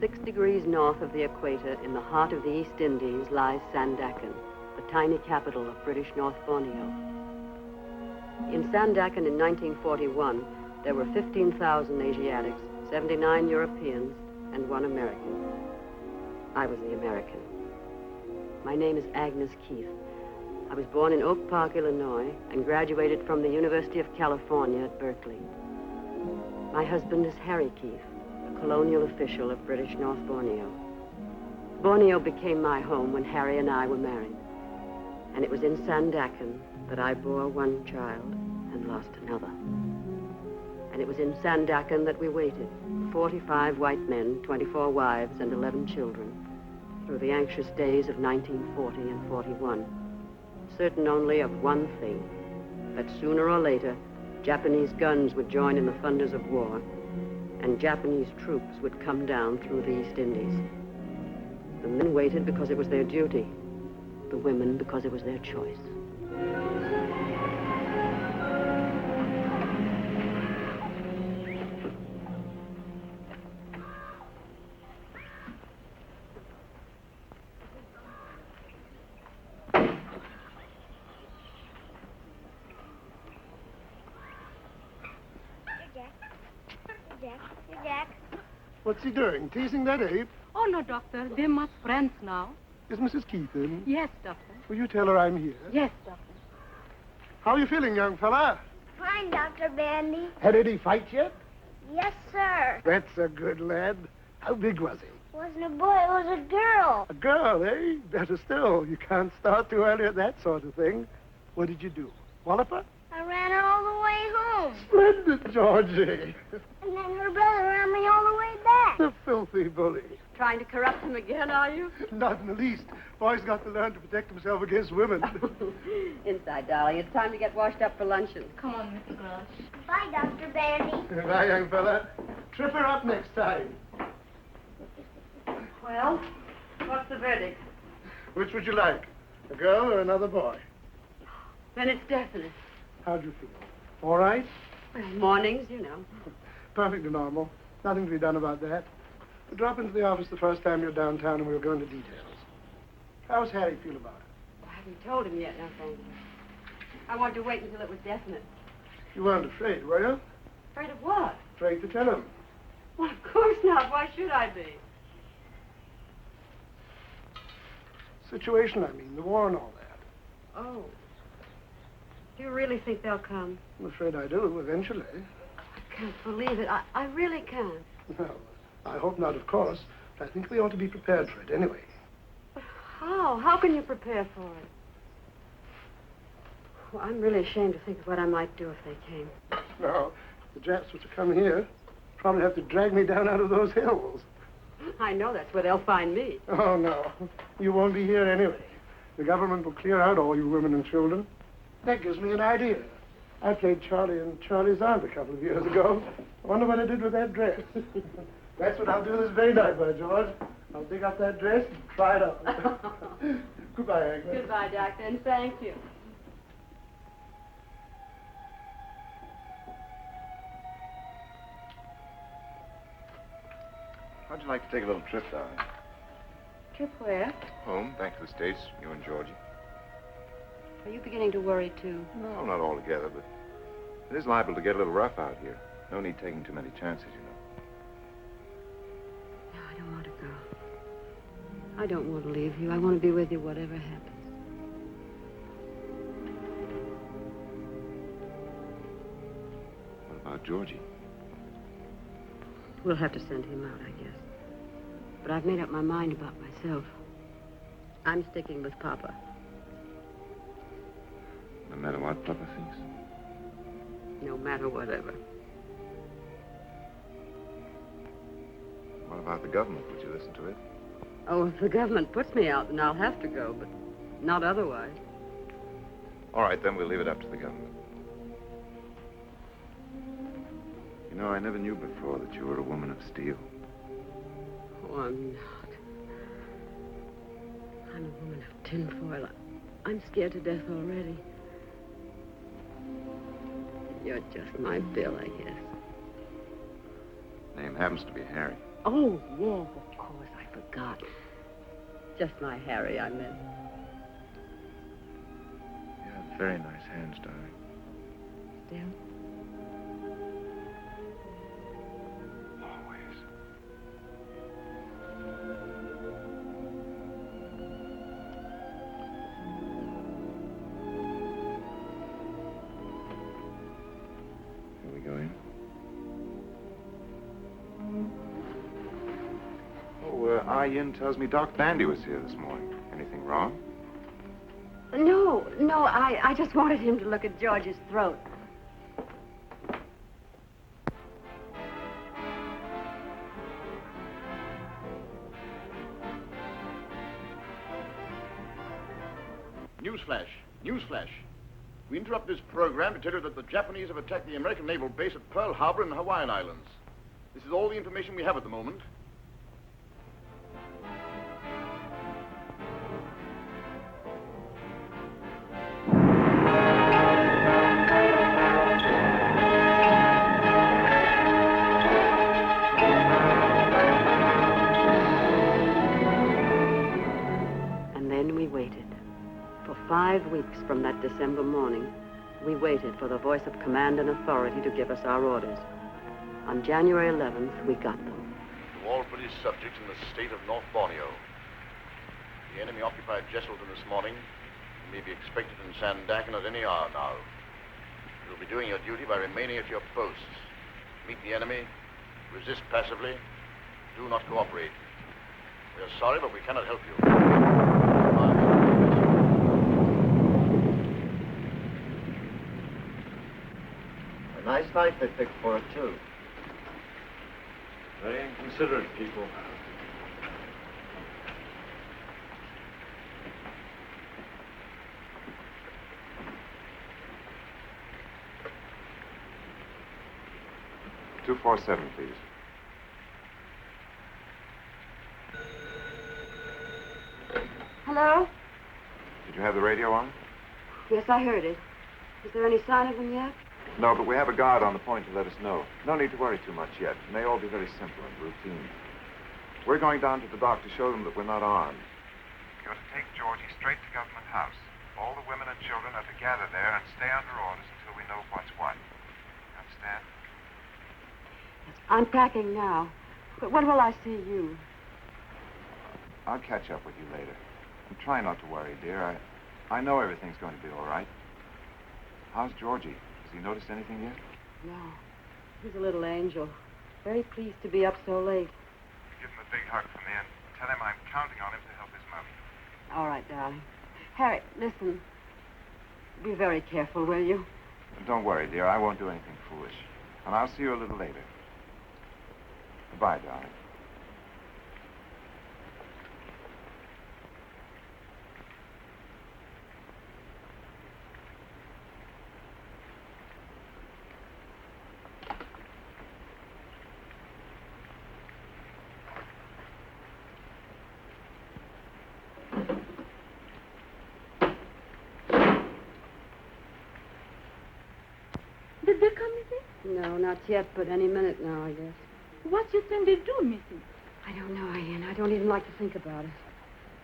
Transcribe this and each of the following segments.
6 degrees north of the equator, in the heart of the East Indies, lies Sandakan, the tiny capital of British North Borneo. In Sandakan in 1941, there were 15,000 Asiatics, 79 Europeans, and 1 American. I was the American. My name is Agnes Keith. I was born in Oak Park, Illinois, and graduated from the University of California at Berkeley. My husband is Harry Keith, a colonial official of British North Borneo. Borneo became my home when Harry and I were married. And it was in Sandakan that I bore 1 child and lost another. And it was in Sandakan that we waited, 45 white men, 24 wives, and 11 children, through the anxious days of 1940 and 41, certain only of one thing, that sooner or later, Japanese guns would join in the thunders of war, and Japanese troops would come down through the East Indies. The men waited because it was their duty, the women because it was their choice. Jack. What's he doing? Teasing that ape? Oh, no, Doctor. They're much friends now. Is Mrs. Keith in? Yes, Doctor. Will you tell her I'm here? Yes, Doctor. How are you feeling, young fella? Fine, Dr. Bandy. Had any fight yet? Yes, sir. That's a good lad. How big was he? It wasn't a boy, it was a girl. A girl, eh? Better still. You can't start too early at that sort of thing. What did you do? Wallop her? I ran her all the way home. Splendid, Georgie. And then her brother ran me all the way back. The filthy bully. Trying to corrupt him again, are you? Not in the least. Boy's got to learn to protect himself against women. Inside, darling. It's time to get washed up for luncheon. Come on, Mr. Grosh. Bye, Dr. Bandy. Bye, young fella. Trip her up next time. Well, what's the verdict? Which would you like? A girl or another boy? Then it's definite. How'd you feel? All right? Well, mornings, you know. Perfectly normal. Nothing to be done about that. Drop into the office the first time you're downtown and we'll go into details. How's Harry feel about it? I haven't told him yet, no, thank you. I wanted to wait until it was definite. You weren't afraid, were you? Afraid of what? Afraid to tell him. Well, of course not. Why should I be? Situation, I mean, the war and all that. Oh. Do you really think they'll come? I'm afraid I do, eventually. I can't believe it. I really can't. Well, I hope not, of course. But I think we ought to be prepared for it anyway. But how? How can you prepare for it? Well, I'm really ashamed to think of what I might do if they came. Now, the Japs were to come here, probably have to drag me down out of those hills. I know that's where they'll find me. Oh, no. You won't be here anyway. The government will clear out all you women and children. That gives me an idea. I played Charlie and Charlie's aunt a couple of years ago. I wonder what I did with that dress. That's what I'll do this very night, by George. I'll dig up that dress and try it on. Goodbye, Agnes. Goodbye, Doctor, and thank you. How'd you like to take a little trip, darling? Trip where? Home, back to the States, you and Georgie. Are you beginning to worry, too? No, not altogether, but it is liable to get a little rough out here. No need taking too many chances, you know. No, I don't want to go. I don't want to leave you. I want to be with you whatever happens. What about Georgie? We'll have to send him out, I guess. But I've made up my mind about myself. I'm sticking with Papa. No matter what Papa thinks? No matter whatever. What about the government? Would you listen to it? Oh, if the government puts me out, then I'll have to go, but not otherwise. All right, then we'll leave it up to the government. You know, I never knew before that you were a woman of steel. Oh, I'm not. I'm a woman of tinfoil. I'm scared to death already. You're just my Bill, I guess. Name happens to be Harry. Oh, yes, of course, I forgot. Just my Harry, I meant. Yeah, very nice hands, darling. Still? Always. Here we go in. Ah Yin tells me Doc Bandy was here this morning. Anything wrong? No, I just wanted him to look at George's throat. Newsflash. Newsflash. We interrupt this program to tell you that the Japanese have attacked the American naval base at Pearl Harbor in the Hawaiian Islands. This is all the information we have at the moment. And then we waited. For 5 weeks from that December morning, we waited for the voice of command and authority to give us our orders. On January 11th, we got them. To all British subjects in the state of North Borneo. The enemy occupied Jesselton this morning and may be expected in Sandakan at any hour now. You'll be doing your duty by remaining at your posts. Meet the enemy, resist passively, do not cooperate. We are sorry, but we cannot help you. A nice night they picked for it, too. Very inconsiderate people. $247, please. Hello? Did you have the radio on? Yes, I heard it. Is there any sign of them yet? No, but we have a guard on the point to let us know. No need to worry too much yet. It may all be very simple and routine. We're going down to the dock to show them that we're not armed. You're to take Georgie straight to Government House. All the women and children are to gather there and stay under orders until we know what's what. Understand? I'm packing now. But when will I see you? I'll catch up with you later. And try not to worry, dear. I know everything's going to be all right. How's Georgie? Has he noticed anything yet? No. He's a little angel. Very pleased to be up so late. Give him a big hug from me and tell him I'm counting on him to help his mother. All right, darling. Harry, listen. Be very careful, will you? Don't worry, dear. I won't do anything foolish. And I'll see you a little later. Goodbye, darling. Did they come, Missy? No, not yet, but any minute now, I guess. What you think they do, Missy? I don't know, Ian. I don't even like to think about it.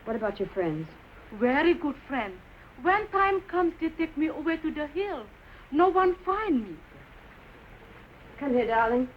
What about your friends? Very good friend. When time comes, they take me away to the hill. No one find me. Come here, darling.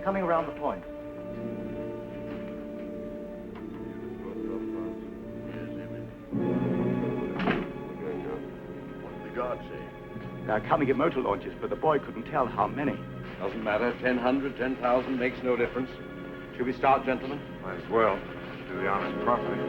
Coming around the point. What did the guard say? They're coming in motor launches, but the boy couldn't tell how many. Doesn't matter. 1,000, 10,000 makes no difference. Should we start, gentlemen? Might as well. Do the honors properly.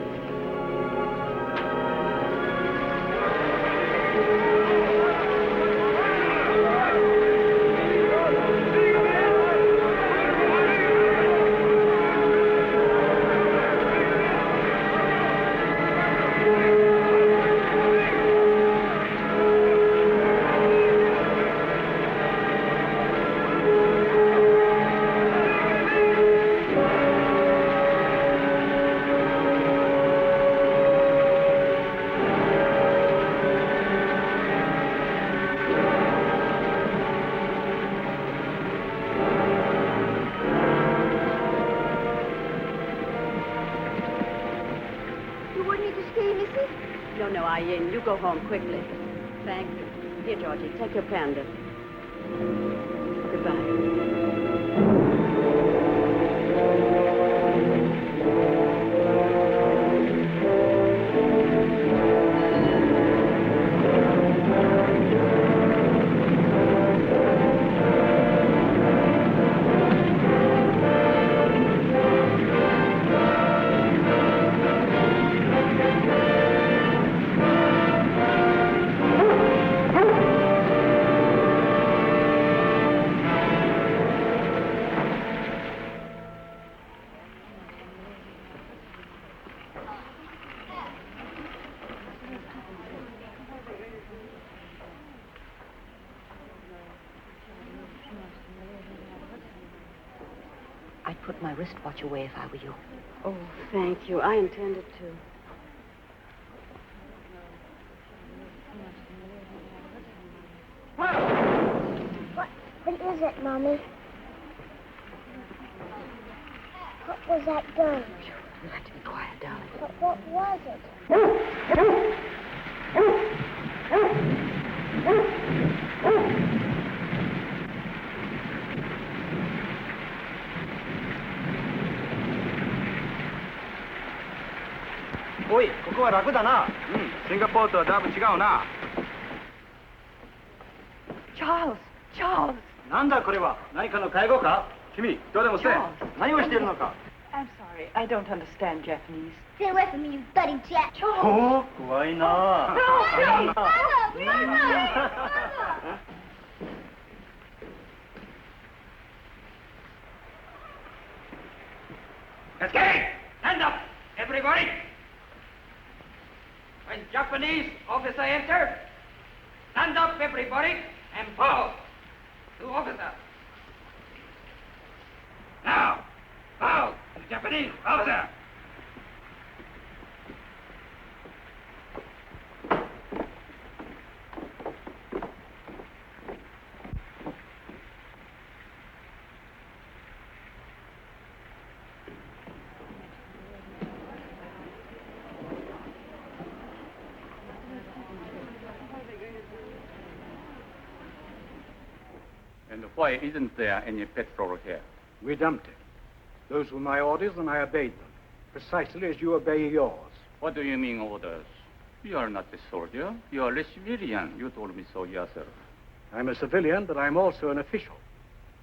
go home quickly. Thank you. Here, Georgie, take your panda. Goodbye. I'd put my wristwatch away if I were you. Oh, thank you. I intended to. What is it, Mommy? What was that gun? You have to be quiet, darling. But what was it?おい、ここは楽だな。シンガポールとはだいぶ違うな。Charles! Charles! なんだこれは？何かの介護か？君、どうでもせえ。何をしているのか？ I'm sorry. I don't understand Japanese. Stay away from me, you bloody jet. おお、怖いな。 Mama! Cascade! Stand up, everybody! When Japanese officer enters, stand up, everybody, and bow to officer. Now, bow to Japanese officer. And why isn't there any petrol here? We dumped it. Those were my orders, and I obeyed them, precisely as you obey yours. What do you mean, orders? You are not a soldier. You are a civilian. You told me so yourself. I'm a civilian, but I'm also an official,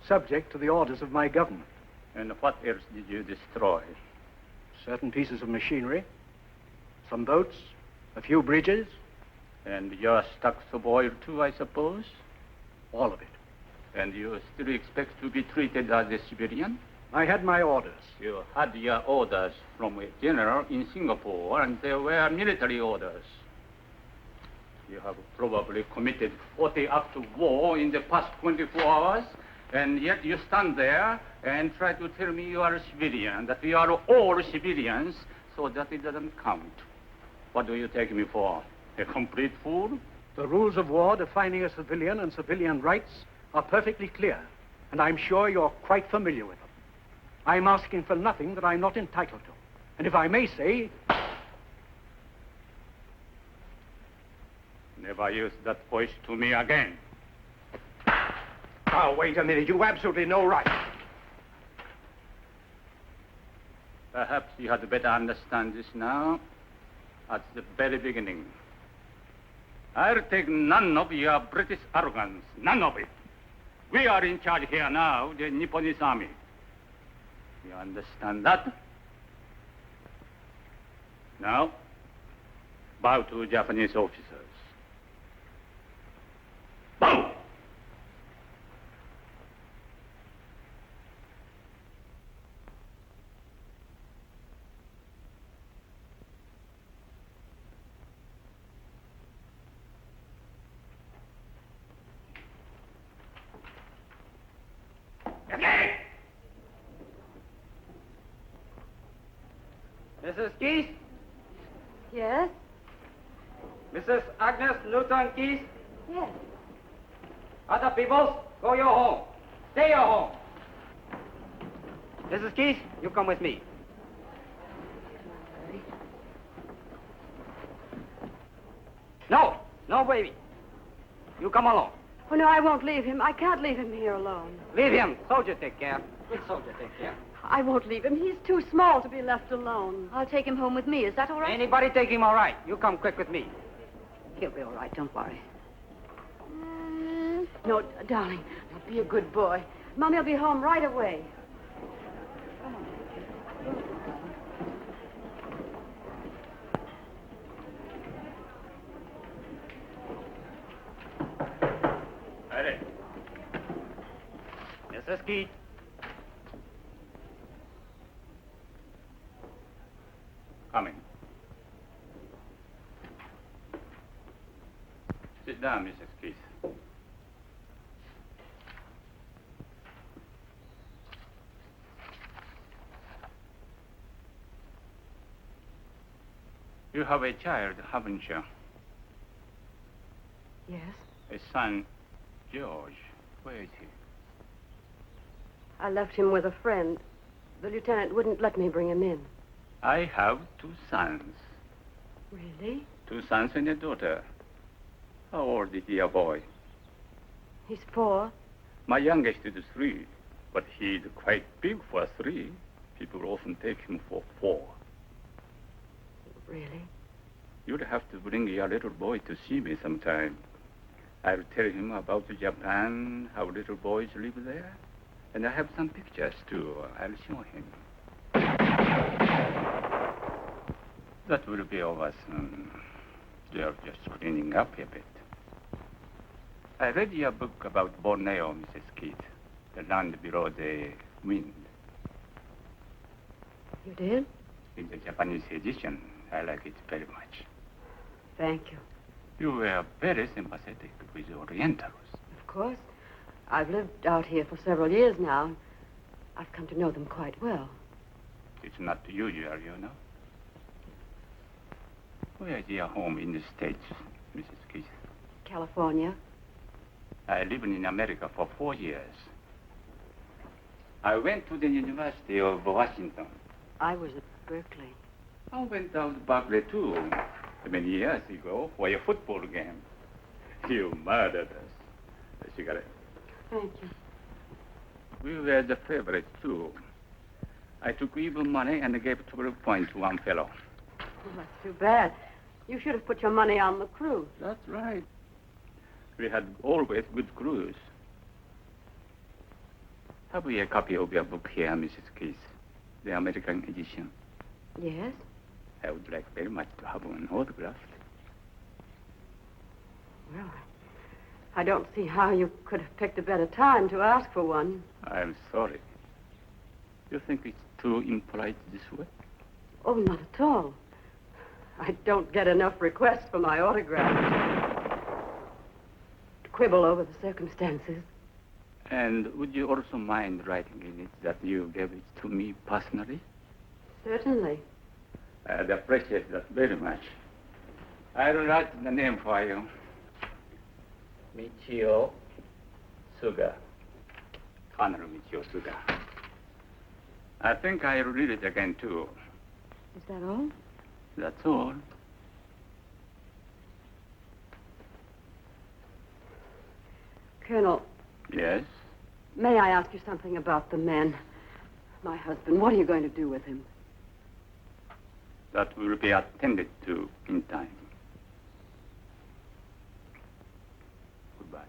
subject to the orders of my government. And what else did you destroy? Certain pieces of machinery, some boats, a few bridges. And your stocks of oil, too, I suppose? All of it. And you still expect to be treated as a civilian? I had my orders. You had your orders from a general in Singapore, and they were military orders. You have probably committed 40 acts of war in the past 24 hours, and yet you stand there and try to tell me you are a civilian, that we are all civilians, so that it doesn't count. What do you take me for? A complete fool? The rules of war defining a civilian and civilian rights are perfectly clear, and I'm sure you're quite familiar with them. I'm asking for nothing that I'm not entitled to. And if I may say... Never use that voice to me again. Oh, wait a minute. You've absolutely no right. Perhaps you had better understand this now, at the very beginning. I'll take none of your British arrogance, none of it. We are in charge here now, the Nipponese army. You understand that? Now, bow to Japanese officers. Bow! Okay. Mrs. Keith? Yes? Mrs. Agnes Newton Keith? Yes. Other people, go your home. Stay your home. Mrs. Keith, you come with me. No, no, baby. You come along. Oh, no, I won't leave him. I can't leave him here alone. Leave him. Soldier take care. Let soldier take care. I won't leave him. He's too small to be left alone. I'll take him home with me. Is that all right? Anybody take him all right. You come quick with me. He'll be all right. Don't worry. No, darling. Be a good boy. Mommy will be home right away. Ready. Mrs. Keith. Coming. Sit down, Mrs. Keith. You have a child, haven't you? Yes? A son, George. Where is he? I left him with a friend. The lieutenant wouldn't let me bring him in. I have 2 sons. Really? 2 sons and a daughter. How old is your boy? He's 4. My youngest is 3, but he's quite big for 3. People often take him for 4. Really? You'd have to bring your little boy to see me sometime. I'll tell him about Japan, how little boys live there. And I have some pictures, too. I'll show him. That will be over soon. They're just cleaning up a bit. I read your book about Borneo, Mrs. Keith. The land below the wind. You did? In the Japanese edition, I like it very much. Thank you. You were very sympathetic with the Orientals. Of course. I've lived out here for several years now. I've come to know them quite well. It's not usual, you know. Where is your home in the States, Mrs. Keith? California. I lived in America for 4 years. I went to the University of Washington. I was at Berkeley. I went down to Berkeley, too, many years ago for a football game. You murdered us. A cigarette. Thank you. We were the favorites, too. I took even money and gave 12 points to one fellow. Well, that's too bad. You should have put your money on the crew. That's right. We had always good crews. Have we a copy of your book here, Mrs. Keith? The American edition? Yes? I would like very much to have one autographed. Well, I don't see how you could have picked a better time to ask for one. I'm sorry. You think it's too impolite this way? Oh, not at all. I don't get enough requests for my autograph. To quibble over the circumstances. And would you also mind writing in it that you gave it to me personally? Certainly. I'd appreciate that very much. I'll write the name for you. Michio Suga. Colonel Michio Suga. I think I'll read it again, too. Is that all? That's all. Colonel. Yes? May I ask you something about the man? My husband. What are you going to do with him? That will be attended to in time. Goodbye.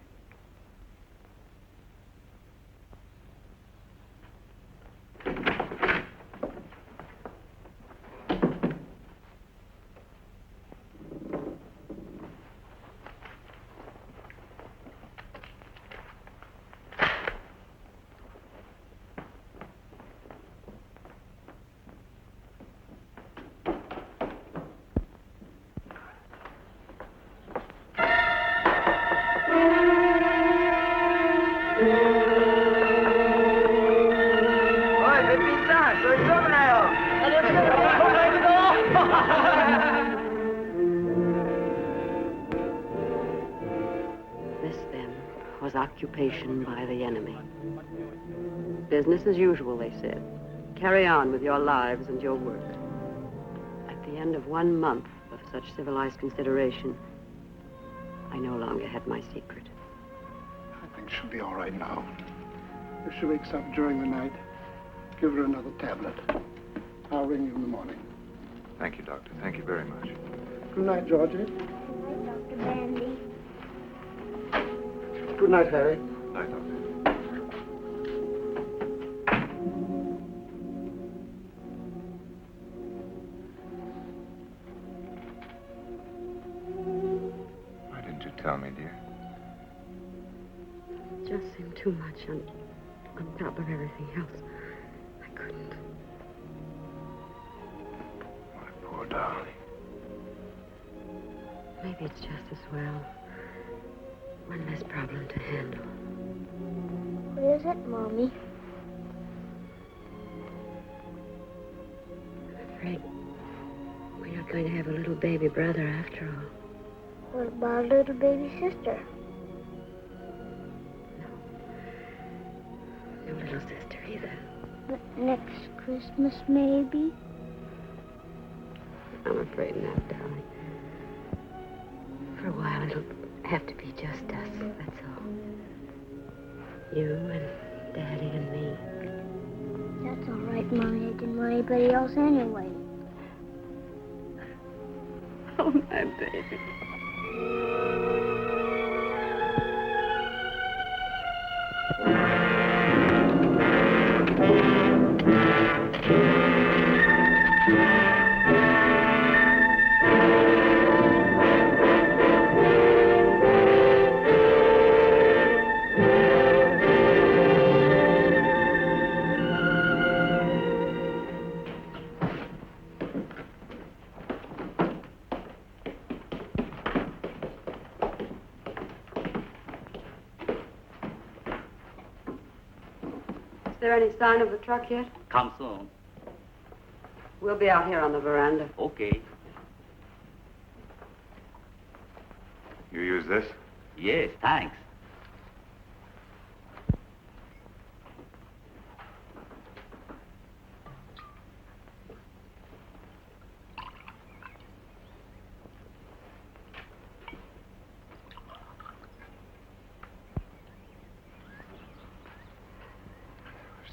Occupation by the enemy. Business as usual, they said. Carry on with your lives and your work. At the end of 1 month of such civilized consideration, I no longer had my secret. I think she'll be all right now. If she wakes up during the night, give her another tablet. I'll ring you in the morning. Thank you, Doctor. Thank you very much. Good night, Georgie. Dr. Mandy. Good night, Harry. Night, Doctor. Why didn't you tell me, dear? It just seemed too much on top of everything else. I couldn't. My poor darling. Maybe it's just as well. One less problem to handle. What is it, Mommy? I'm afraid we're not going to have a little baby brother after all. What about a little baby sister? No little sister either. But next Christmas, maybe? I'm afraid not, darling. For a while, it'll have to be just us, that's all. You and Daddy and me. That's all right, Mommy. I didn't want anybody else anyway. Oh, my baby. Is there any sign of the truck yet? Come soon. We'll be out here on the veranda. Okay. You use this? Yes, thanks.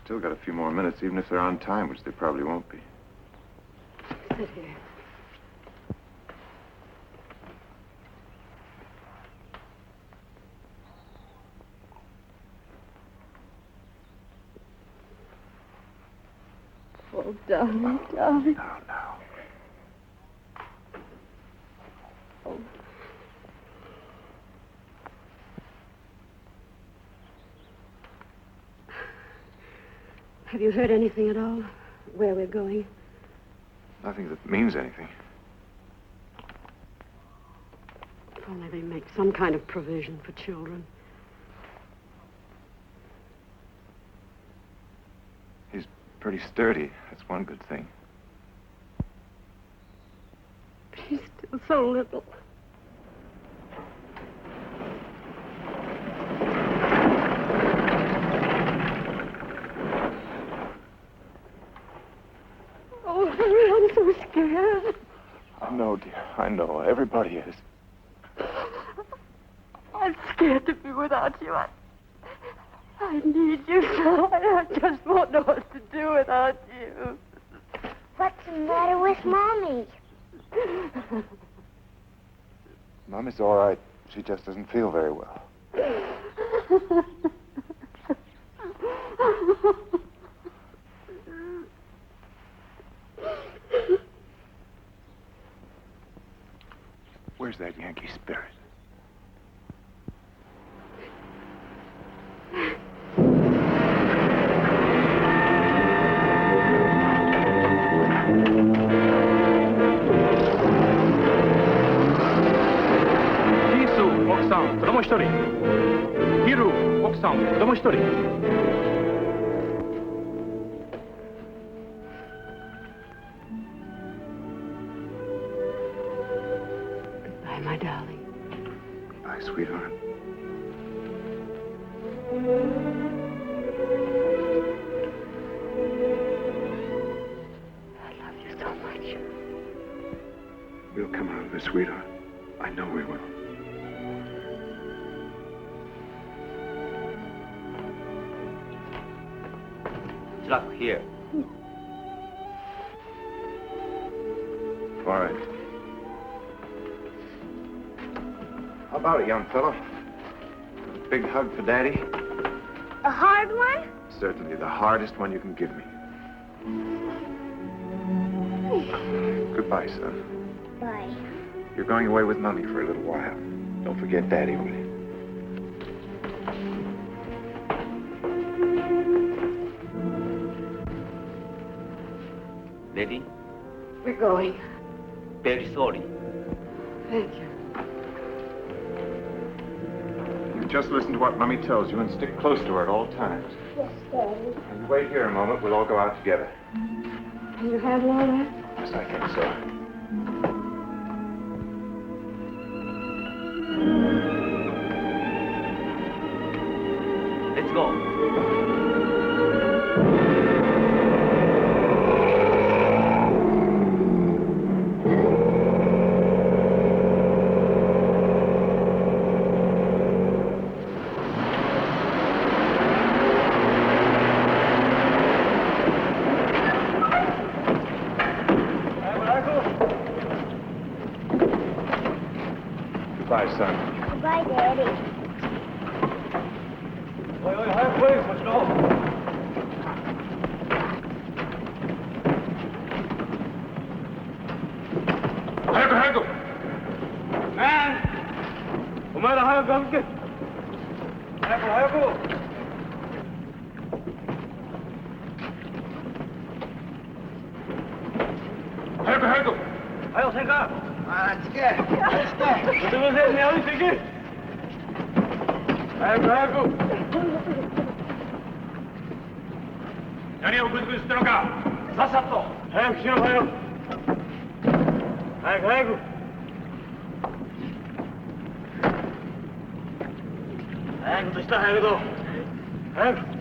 Still got a few more minutes, even if they're on time, which they probably won't be. Sit here. Oh, darling, darling. Now. Oh. Have you heard anything at all? Where we're going? Nothing that means anything. If only they make some kind of provision for children. He's pretty sturdy. That's one good thing. But he's still so little. I'm so scared. I know, dear. I know. Everybody is. I'm scared to be without you. I need you so. I just won't know what to do without you. What's the matter with Mommy? Mommy's all right. She just doesn't feel very well. Where's that Yankee spirit? Hisu, 奥さん、子供一人。ヒル、奥さん、子供一人。Goodbye, my darling. Goodbye, sweetheart. I love you so much. We'll come out of this, sweetheart. I know we will. luck here. All right. How about it, young fellow? A big hug for Daddy? A hard one? Certainly the hardest one you can give me. Goodbye, son. Bye. You're going away with Mummy for a little while. Don't forget Daddy, will you? Lady, We're going. very sorry. Thank you. You just listen to what Mummy tells you and stick close to her at all times. Yes, Daddy. And you wait here a moment. We'll all go out together. Can you handle all that? Yes, I think so. Let's go. Goodbye, son. Goodbye, Daddy. 하고. Man! お前ら早く歩け。早く早く。早く早く。早くせんか。あっちけ。すみませんね、歩いていけ。早く早く。何をグズグズしてるのか。さっさと。早くしろ早く。早く早く。早くとした早くと。早く。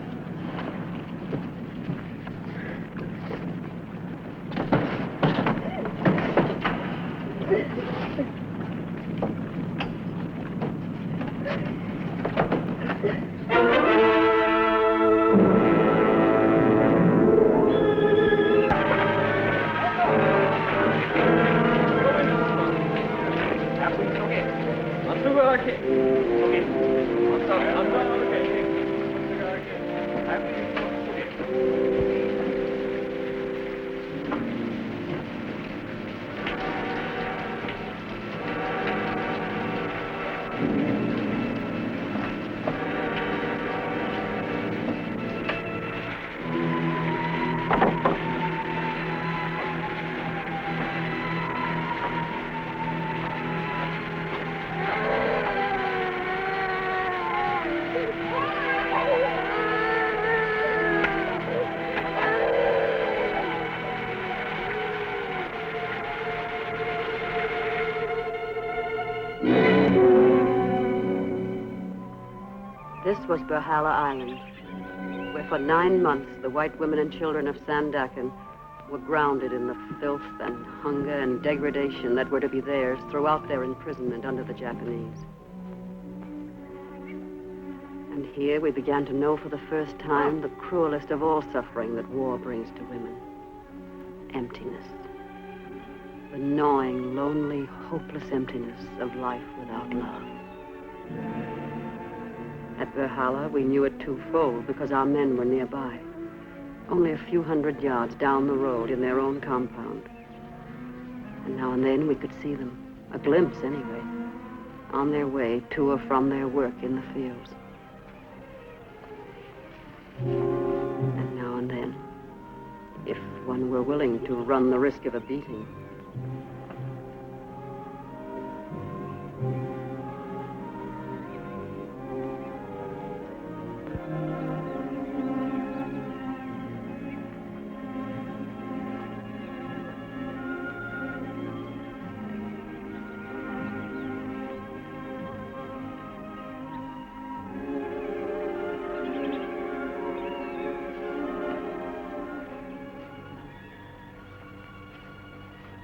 This was Berhala Island, where for 9 months the white women and children of Sandakan were grounded in the filth and hunger and degradation that were to be theirs throughout their imprisonment under the Japanese. And here we began to know for the first time the cruelest of all suffering that war brings to women: emptiness. The gnawing, lonely, hopeless emptiness of life without love. At Berhala, we knew it twofold because our men were nearby, only a few hundred yards down the road in their own compound. And now and then we could see them, a glimpse anyway, on their way to or from their work in the fields. And now and then, if one were willing to run the risk of a beating.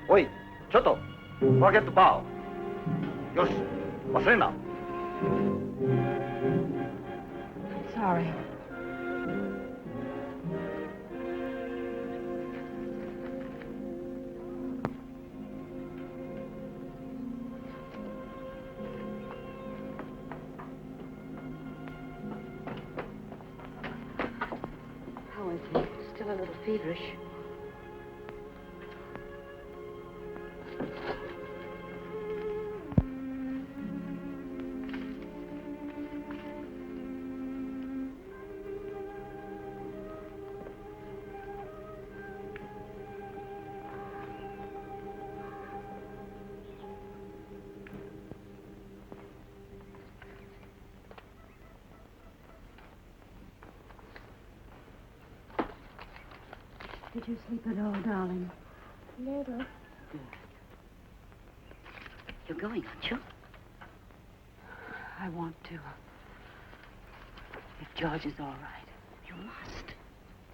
Wait, ちょっと forget the bow. よし、忘れんな。Sorry. feverish. Did you sleep at all, darling? Never. You're going, aren't you? I want to. If George is all right. You must.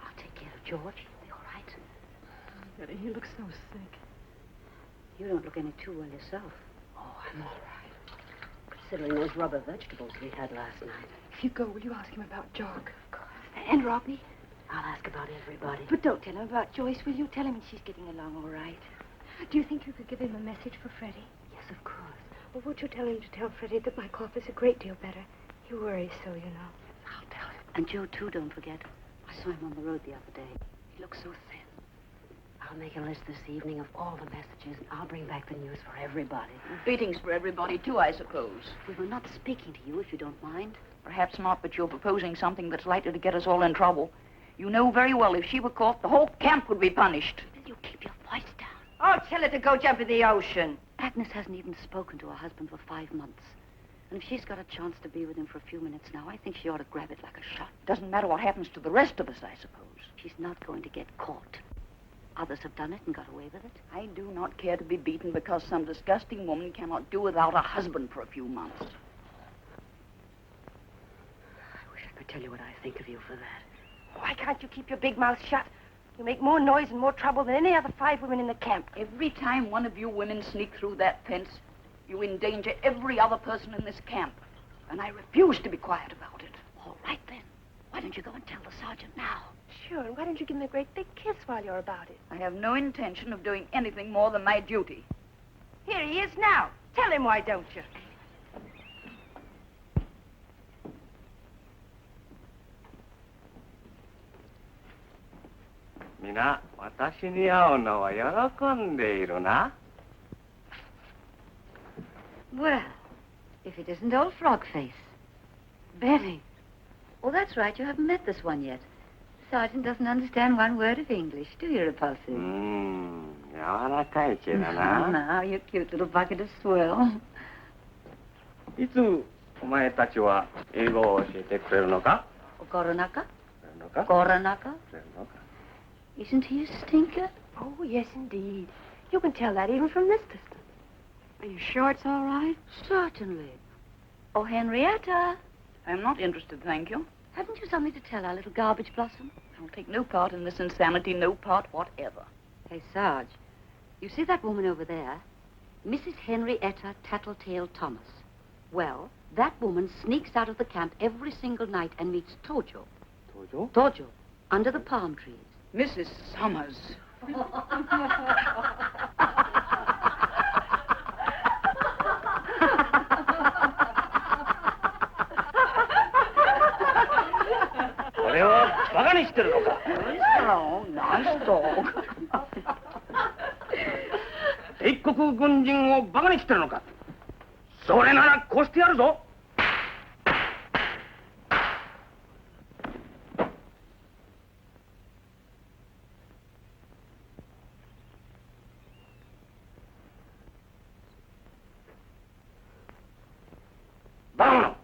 I'll take care of George. He'll be all right. Betty, he looks so sick. You don't look any too well yourself. Oh, I'm all right. Considering those rubber vegetables we had last night. If you go, will you ask him about Jock? And Robbie? I'll ask about everybody. But don't tell him about Joyce, will you? Tell him she's getting along all right. Do you think you could give him a message for Freddie? Yes, of course. Well, won't you tell him to tell Freddie that my cough is a great deal better? He worries so, you know. I'll tell him. And Joe, too, don't forget. I saw him on the road the other day. He looks so thin. I'll make a list this evening of all the messages, and I'll bring back the news for everybody. Beatings for everybody, too, I suppose. We were not speaking to you, if you don't mind. Perhaps not, but you're proposing something that's likely to get us all in trouble. You know very well if she were caught, the whole camp would be punished. Will you keep your voice down? Oh, tell her to go jump in the ocean. Agnes hasn't even spoken to her husband for 5 months. And if she's got a chance to be with him for a few minutes now, I think she ought to grab it like a shot. Doesn't matter what happens to the rest of us, I suppose. She's not going to get caught. Others have done it and got away with it. I do not care to be beaten because some disgusting woman cannot do without a husband for a few months. I wish I could tell you what I think of you for that. Why can't you keep your big mouth shut? You make more noise and more trouble than any other 5 women in the camp. Every time one of you women sneak through that fence, you endanger every other person in this camp. And I refuse to be quiet about it. All right, then. Why don't you go and tell the sergeant now? Sure, and why don't you give him a great big kiss while you're about it? I have no intention of doing anything more than my duty. Here he is now. Tell him, why don't you? Mina, 私に会うのは喜んでいるな。Well, if it isn't old Frogface. Betty. Oh, that's right. You haven't met this one yet. Sergeant doesn't understand one word of English, do you, Repulsive? 柔らかいけどな。Now, you cute little bucket of swirl. いつお前たちは英語を教えてくれるのか？ Koronaka? くれるのか？ Koronaka? くれるのか？ Isn't he a stinker? Oh, yes, indeed. You can tell that even from this distance. Are you sure it's all right? Certainly. Oh, Henrietta. I'm not interested, thank you. Haven't you something to tell our little garbage blossom? I'll take no part in this insanity, no part whatever. Hey, Sarge, you see that woman over there? Mrs. Henrietta Tattletale Thomas. Well, that woman sneaks out of the camp every single night and meets Tojo. Tojo? Tojo, under the palm trees. Mrs. Sommers. Oh, nice dog. 帝国軍人をバカにしてるのか？それならこうしてやるぞ。バカ者。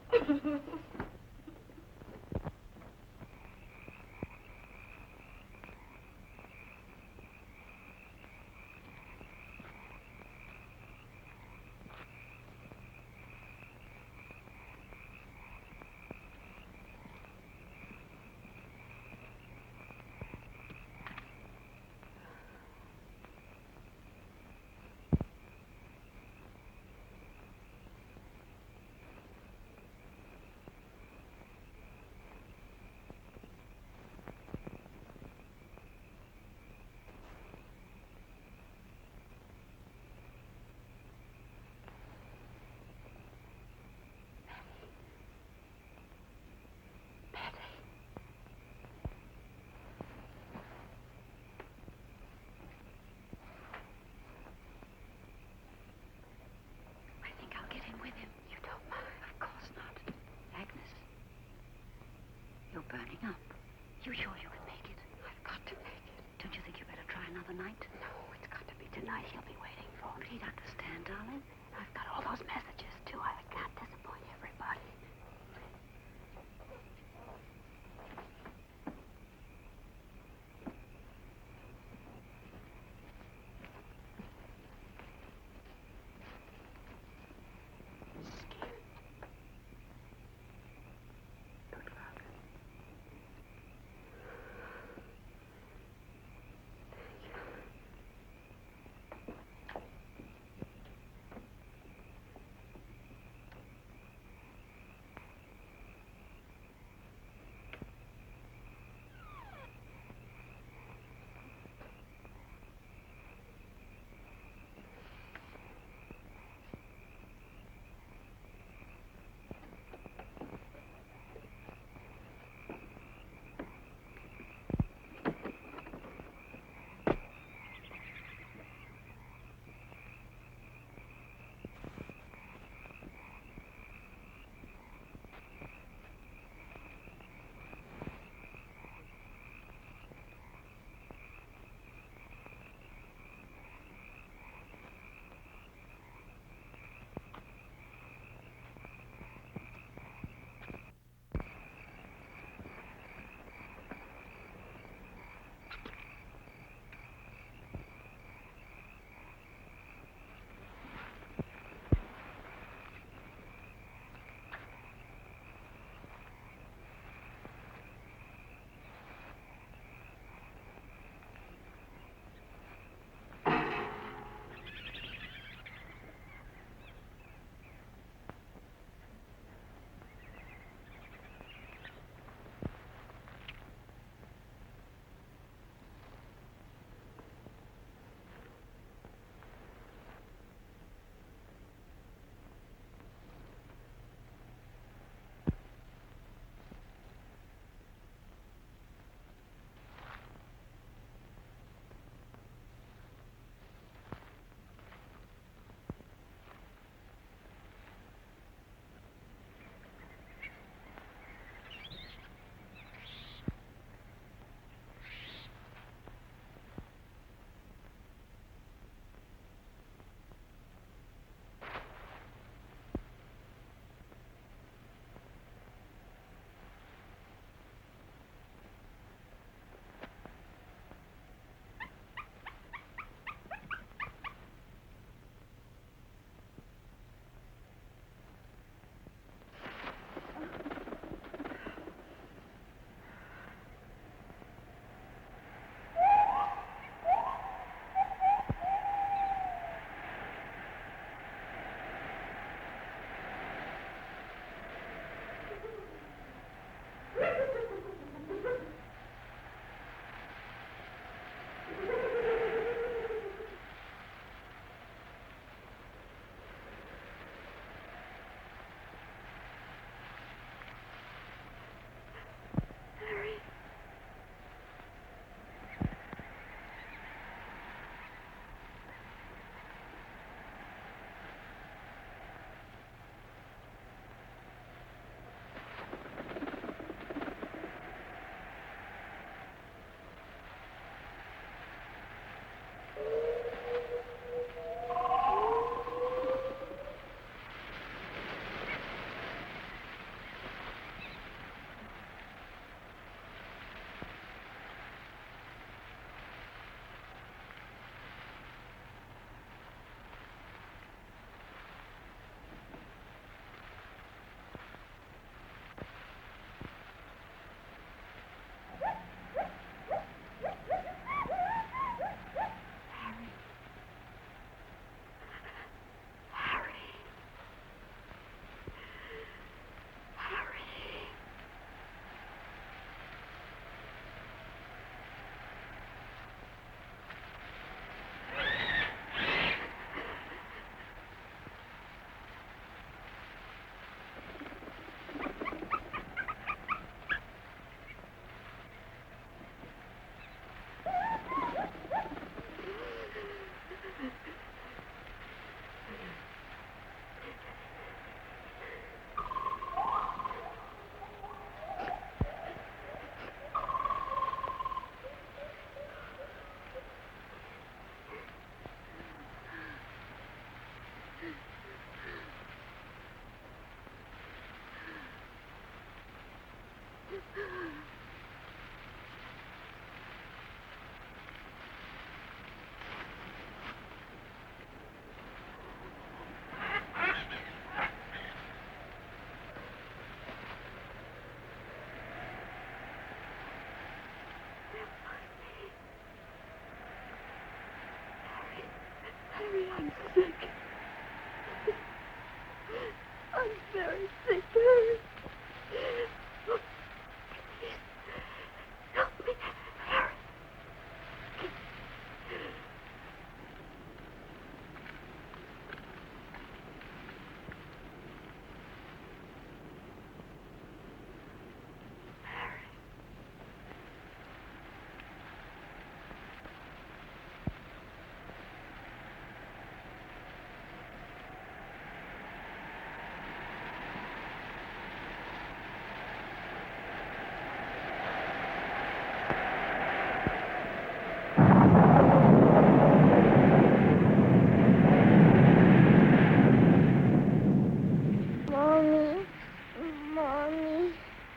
You sure you can make it? I've got to make it. Don't you think you better try another night? No, it's got to be tonight. He'll be waiting for me. Please understand, darling. I've got all those messages, too. I can't disappoint everybody. Harry, I'm sick. I'm very sick, Harry. Oh, please, help me, Harry.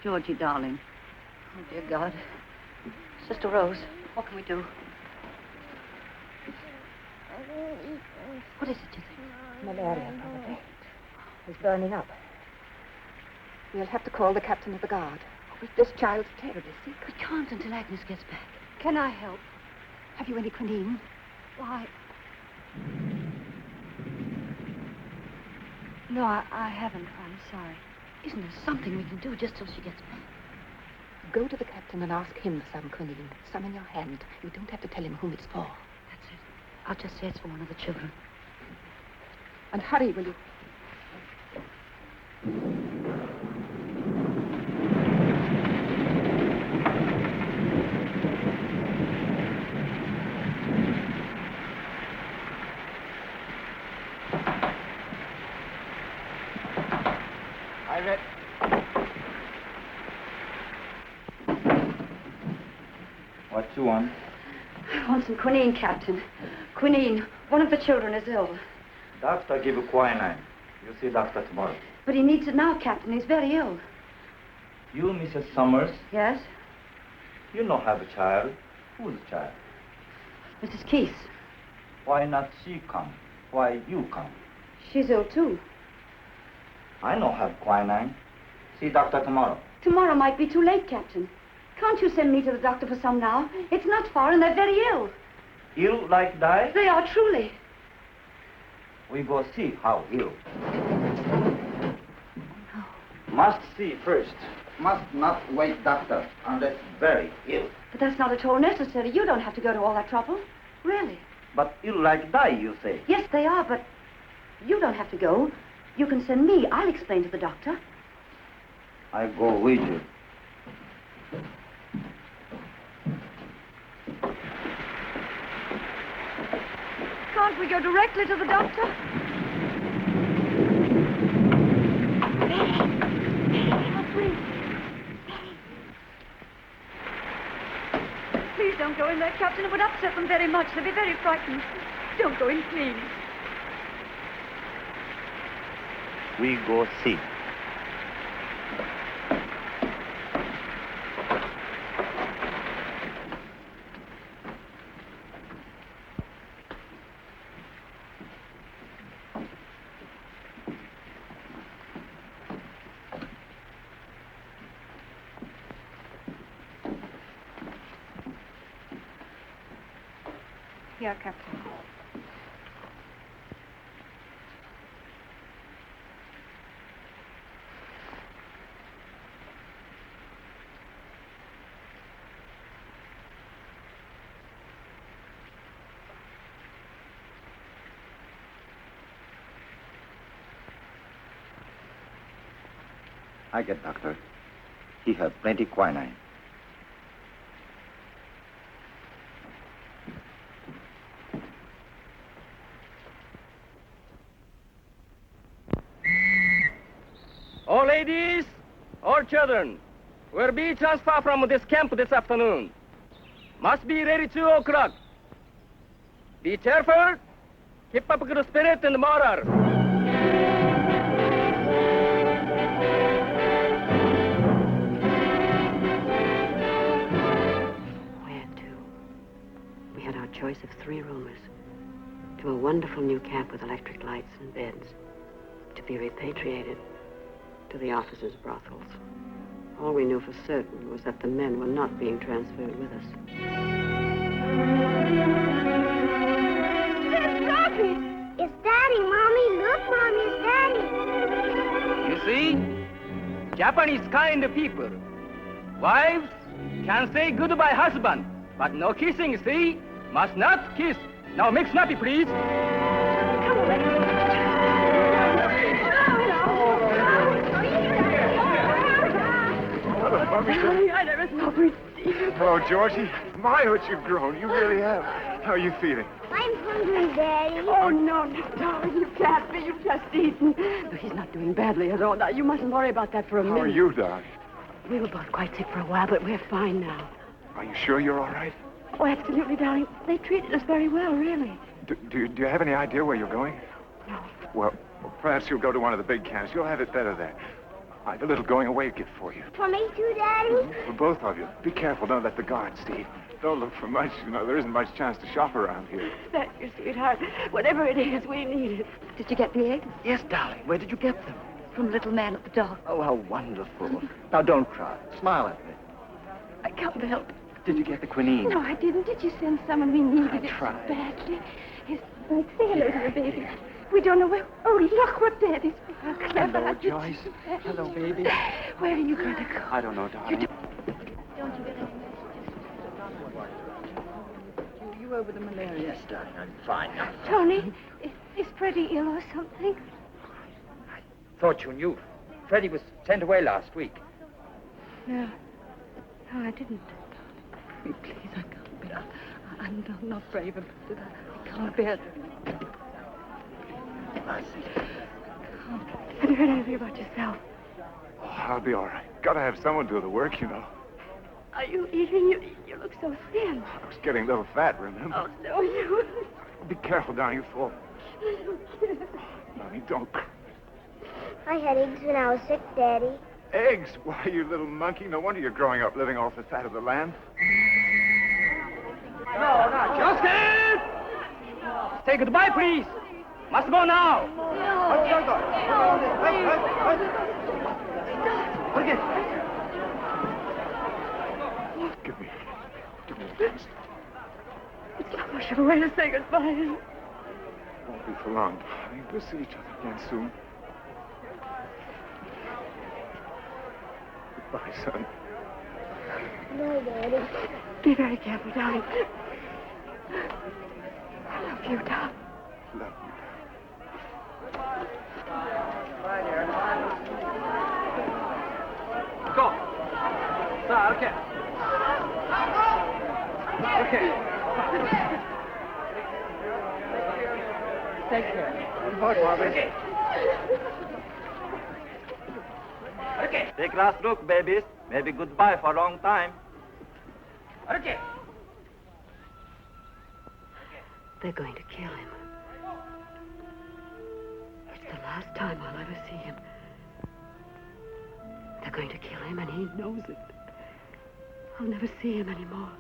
Georgie, darling. Oh, dear God. Sister Rose, what can we do? What is it, you think? Malaria, probably. He's burning up. We'll have to call the captain of the guard. This child's terribly sick. We can't until Agnes gets back. Can I help? Have you any quinine? Why? No, I haven't. I'm sorry. Isn't there something we can do just till she gets back? Go to the captain and ask him for some quinine. Some in your hand. You don't have to tell him whom it's for. That's it. I'll just say it's for one of the children. And hurry, will you? Private. What you want? I want some quinine, Captain. Quinine. One of the children is ill. Doctor give you quinine. You see doctor tomorrow. But he needs it now, Captain. He's very ill. You, Mrs. Sommers? Yes? You know have a child. Who's child? Mrs. Keith. Why not she come? Why you come? She's ill, too. I know have quinine. See doctor tomorrow. Tomorrow might be too late, Captain. Can't you send me to the doctor for some now? It's not far and they're very ill. Ill like die? They are, truly. We go see how ill. Must see first. Must not wait doctor unless very ill. But that's not at all necessary. You don't have to go to all that trouble. Really. But ill like die, you say? Yes, they are, but you don't have to go. You can send me. I'll explain to the doctor. I go with you. Can't we go directly to the doctor? Please don't go in there, Captain. It would upset them very much. They'll be very frightened. Don't go in, please. We go see. Here, Captain. I get doctor. He have plenty quinine. All ladies, all children, will be transferred from this camp this afternoon. Must be ready 2 o'clock. Be cheerful, keep up good spirit and morale. of 3 roomers to a wonderful new camp with electric lights and beds, to be repatriated to the officers' brothels. All we knew for certain was that the men were not being transferred with us. It's Robbie! It's Daddy, Mommy. Look, Mommy, it's Daddy. You see? Japanese kind of people. Wives can say goodbye husband, but no kissing, see? Must not kiss. Now make snappy, please. Come away. Darling, I never saw her. Hello, Georgie. My, what you've grown. You really have. How are you feeling? I'm hungry, Daddy. Oh, no, darling, you can't be. You've just eaten. No, he's not doing badly at all. Now, you mustn't worry about that for a minute. How are you, darling? We were both quite sick for a while, but we're fine now. Are you sure you're all right? Oh, absolutely, darling. They treated us very well, really. Do you have any idea where you're going? No. Well, perhaps you'll go to one of the big camps. You'll have it better there. I have a little going-away gift for you. For me too, Daddy? For both of you. Be careful. Don't let the guards see. Don't look for much. You know, there isn't much chance to shop around here. Thank you, sweetheart. Whatever it is, we need it. Did you get the eggs? Yes, darling. Where did you get them? From the little man at the dock. Oh, how wonderful. Now, don't cry. Smile at me. I can't help it. Did you get the quinine? No, I didn't. Did you send someone? We needed it so tried. badly. Yes, say hello to the baby. We don't know where... Oh, look what Daddy's... How clever. Hello, Joyce. Hello, baby. Where are you going to go? I don't know, darling. Don't you get any You over the malaria? Yes, darling. I'm fine now. Tony, is Freddie ill or something? Thought you knew. Freddie was sent away last week. No. No, I didn't. Please, I can't bear it. I'm not brave about it. I can't bear it. I see. Have you heard anything about yourself? Oh, I'll be all right. Gotta have someone do the work, you know. Are you eating? You look so thin. I was getting a little fat, remember? Oh, so are you. Be careful, darling. You fall. Mommy, don't cry. I had eggs when I was sick, Daddy. Eggs? Why, you little monkey. No wonder you're growing up living off the fat of the land. Justice! Say goodbye, please. Must go now. Give me a kiss. It's not much of a way to say goodbye. Won't be for long, darling. We'll see each other again soon. Goodbye, son. No, Daddy. Be very careful, darling. I love you, darling. Love you. Go. Sir, okay. Okay. Take care. Okay. Take last look, babies. Maybe goodbye for a long time. Okay. They're going to kill him. It's the last time I'll ever see him. They're going to kill him, and he knows it. I'll never see him anymore.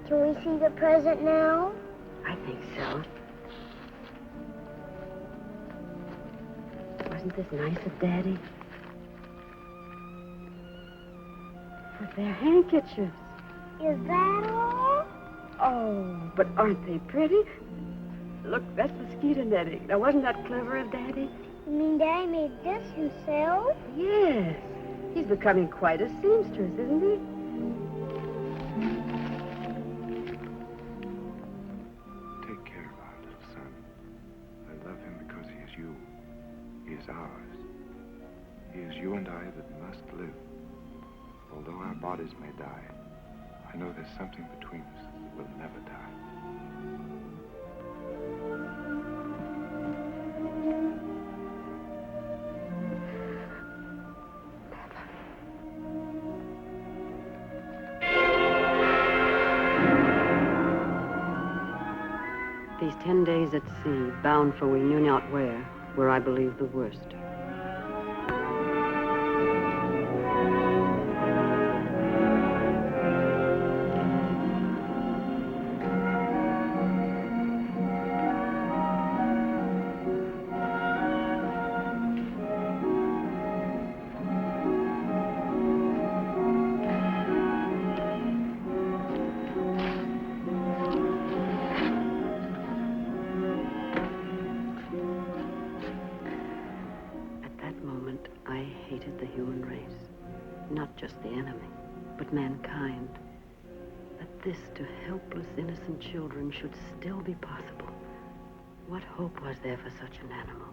Can we see the present now? I think so. Wasn't this nice of Daddy? But they're handkerchiefs. Is that all? Oh, but aren't they pretty? Look, that's mosquito netting. Now, wasn't that clever of Daddy? You mean Daddy made this himself? Yes. He's becoming quite a seamstress, isn't he? Take care of our little son. I love him because he is you. He is ours. It is you and I that must live. Although our bodies may die, I know there's something between us that will never die. These 10 days at sea, bound for we knew not where, were, I believe, the worst. Not just the enemy, but mankind. That this to helpless, innocent children should still be possible. What hope was there for such an animal?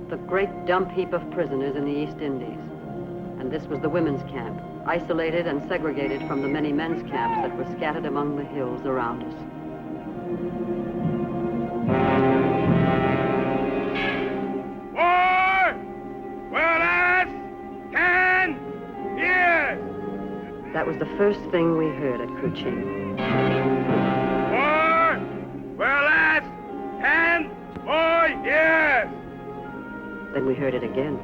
The great dump heap of prisoners in the East Indies. And this was the women's camp, isolated and segregated from the many men's camps that were scattered among the hills around us. That was the first thing we heard at Kuching. Then we heard it again.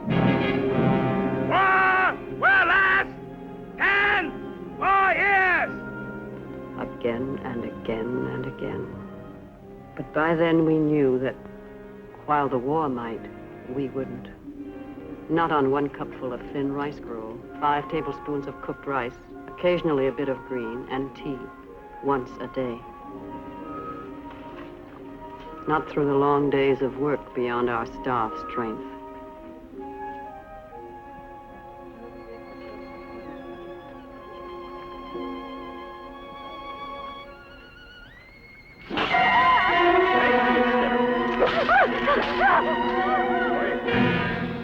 Again and again and again. But by then we knew that while the war might, we wouldn't. Not on one cupful of thin rice gruel, 5 tablespoons of cooked rice, occasionally a bit of green, and tea, once a day. Not through the long days of work beyond our staff strength.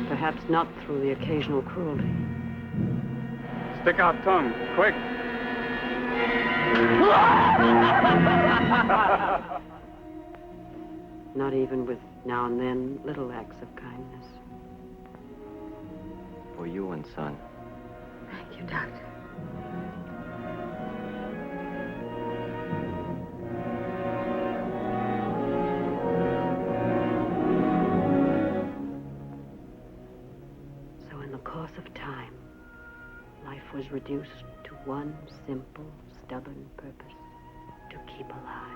Perhaps not through the occasional cruelty. Stick out tongue, quick. Not even with, now and then, little acts of kindness. For you and son. Thank you, Doctor. So in the course of time, life was reduced to one simple, stubborn purpose: to keep alive.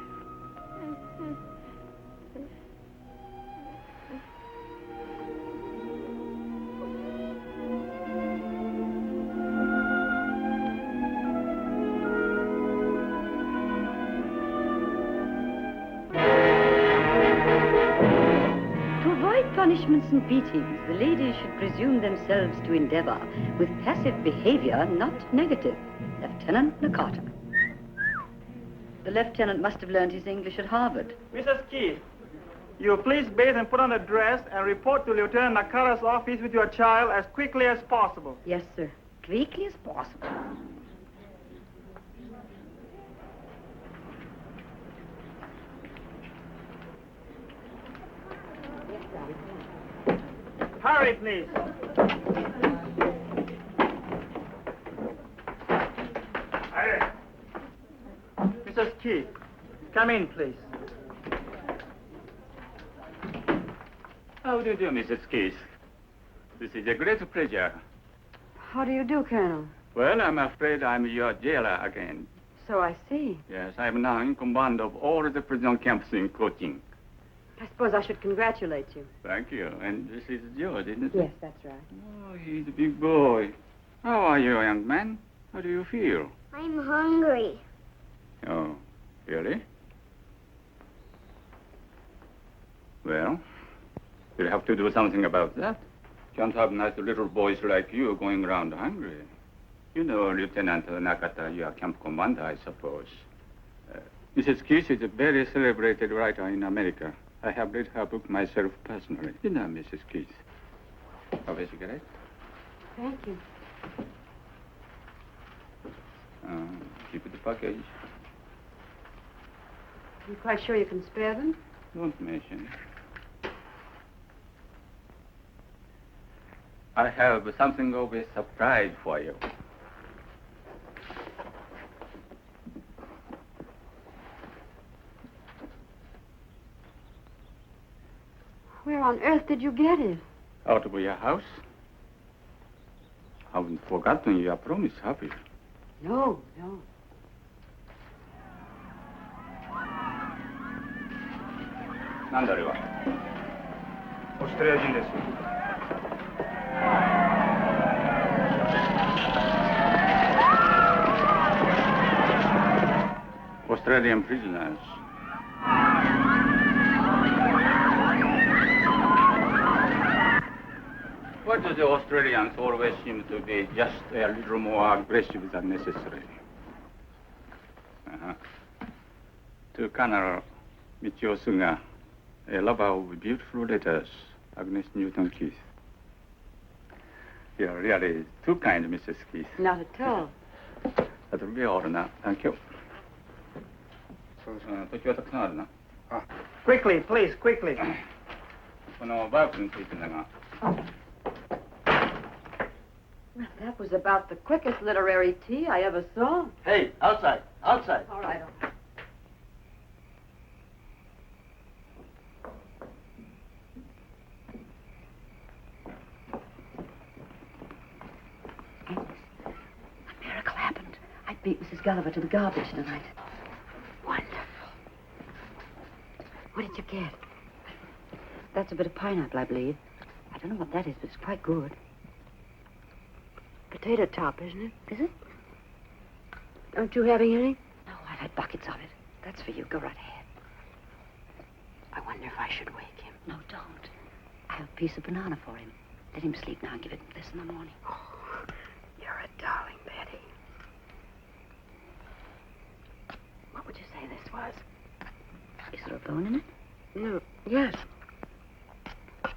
punishments and beatings, the ladies should presume themselves to endeavor with passive behavior, not negative. Lieutenant Nakata. The lieutenant must have learned his English at Harvard. Mrs. Keith, you please bathe and put on a dress and report to Lieutenant Nakata's office with your child as quickly as possible. Yes, sir. Quickly as possible. Hurry, please. Mrs. Keith, come in, please. How do you do, Mrs. Keith? This is a great pleasure. How do you do, Colonel? Well, I'm afraid I'm your jailer again. So I see. Yes, I'm now in command of all the prison camps in Cochin. I suppose I should congratulate you. Thank you. And this is George, isn't it? Yes, that's right. Oh, he's a big boy. How are you, young man? How do you feel? I'm hungry. Oh, really? Well, we'll have to do something about that. Can't have nice little boys like you going around hungry. You know, Lieutenant Nakata, you are camp commander, I suppose. Mrs. Keith is a very celebrated writer in America. I have read her book myself personally. You know, Mrs. Keith. Have a cigarette? Thank you. Keep the package. You quite sure you can spare them? Don't mention it. I have something of a surprise for you. Where on earth did you get it? Out of your house? Haven't forgotten your promise, have you? No, no. Australian prisoners. Why do the Australians always seem to be just a little more aggressive than necessary? To Colonel Michio Suga, a lover of beautiful letters, Agnes Newton Keith. You're really too kind, Mrs. Keith. Not at all. That'll be all now. Thank you. Quickly, please, quickly. That was about the quickest literary tea I ever saw. Hey, outside, outside. All right. A miracle happened. I beat Mrs. Gulliver to the garbage tonight. Wonderful. What did you get? That's a bit of pineapple, I believe. I don't know what that is, but it's quite good. Potato top, isn't it? Is it? Aren't you having any? No, I've had buckets of it. That's for you. Go right ahead. I wonder if I should wake him. No, don't. I have a piece of banana for him. Let him sleep now and give it this in the morning. Oh, you're a darling, Betty. What would you say this was? Is there a bone in it? No. Yes.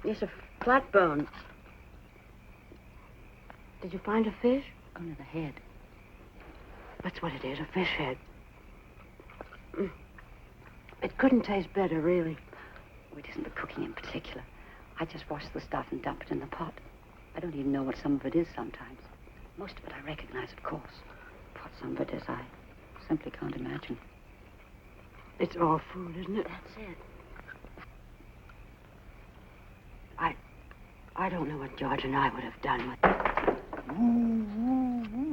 Yes, a flat bone. Did you find a fish? Under the head. That's what it is, a fish head. It couldn't taste better, really. Oh, it isn't the cooking in particular. I just wash the stuff and dump it in the pot. I don't even know what some of it is sometimes. Most of it I recognize, of course. What some of it is, I simply can't imagine. It's all food, isn't it? That's it. I don't know what George and I would have done with it.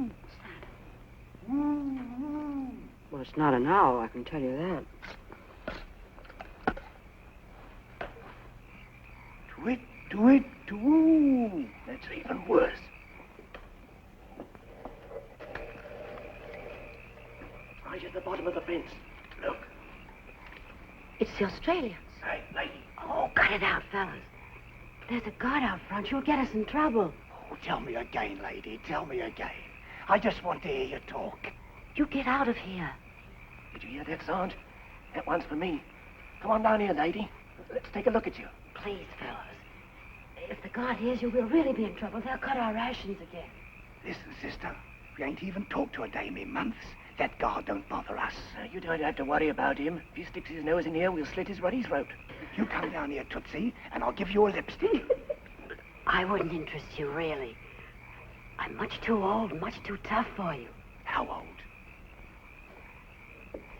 What's that? Well, it's not an owl, I can tell you that. Tweet. That's even worse. Right at the bottom of the fence. Look. It's the Australians. Hey, lady. Oh, cut it out, fellas. There's a guard out front. You'll get us in trouble. Oh, tell me again, lady. Tell me again. I just want to hear you talk. You get out of here. Did you hear that, Sarge? That one's for me. Come on down here, lady. Let's take a look at you. Please, fellas. If the guard hears you, we'll really be in trouble. They'll cut our rations again. Listen, sister. We ain't even talked to a dame in months. That guard don't bother us. You don't have to worry about him. If he sticks his nose in here, we'll slit his ruddy throat. You come down here, Tootsie, and I'll give you a lipstick. I wouldn't interest you, really. I'm much too old, much too tough for you. How old?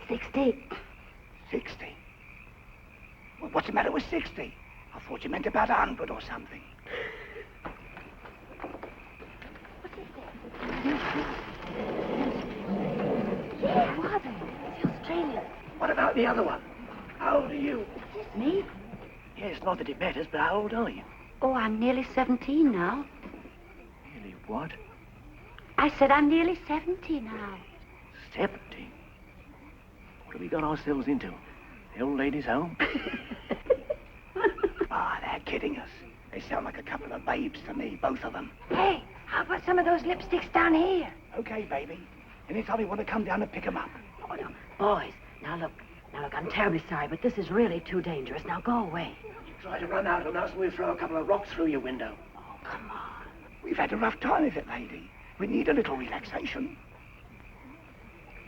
60. 60? Well, what's the matter with 60? I thought you meant about 100 or something. Yeah, what are they? It's the Australian. What about the other one? How old are you? Me? Yes, not that it matters, but how old are you? Oh, I'm nearly 17 now. Nearly what? I said I'm nearly 70 now. 70? What have we got ourselves into? The old lady's home? Ah, they're kidding us. They sound like a couple of babes to me, both of them. Hey, how about some of those lipsticks down here? Okay, baby. Anytime you want to come down and pick them up. Oh, no. Boys, now look, I'm terribly sorry, but this is really too dangerous. Now go away. You try to run out on us and we'll throw a couple of rocks through your window. Oh, come on. We've had a rough time of it, lady. We need a little relaxation.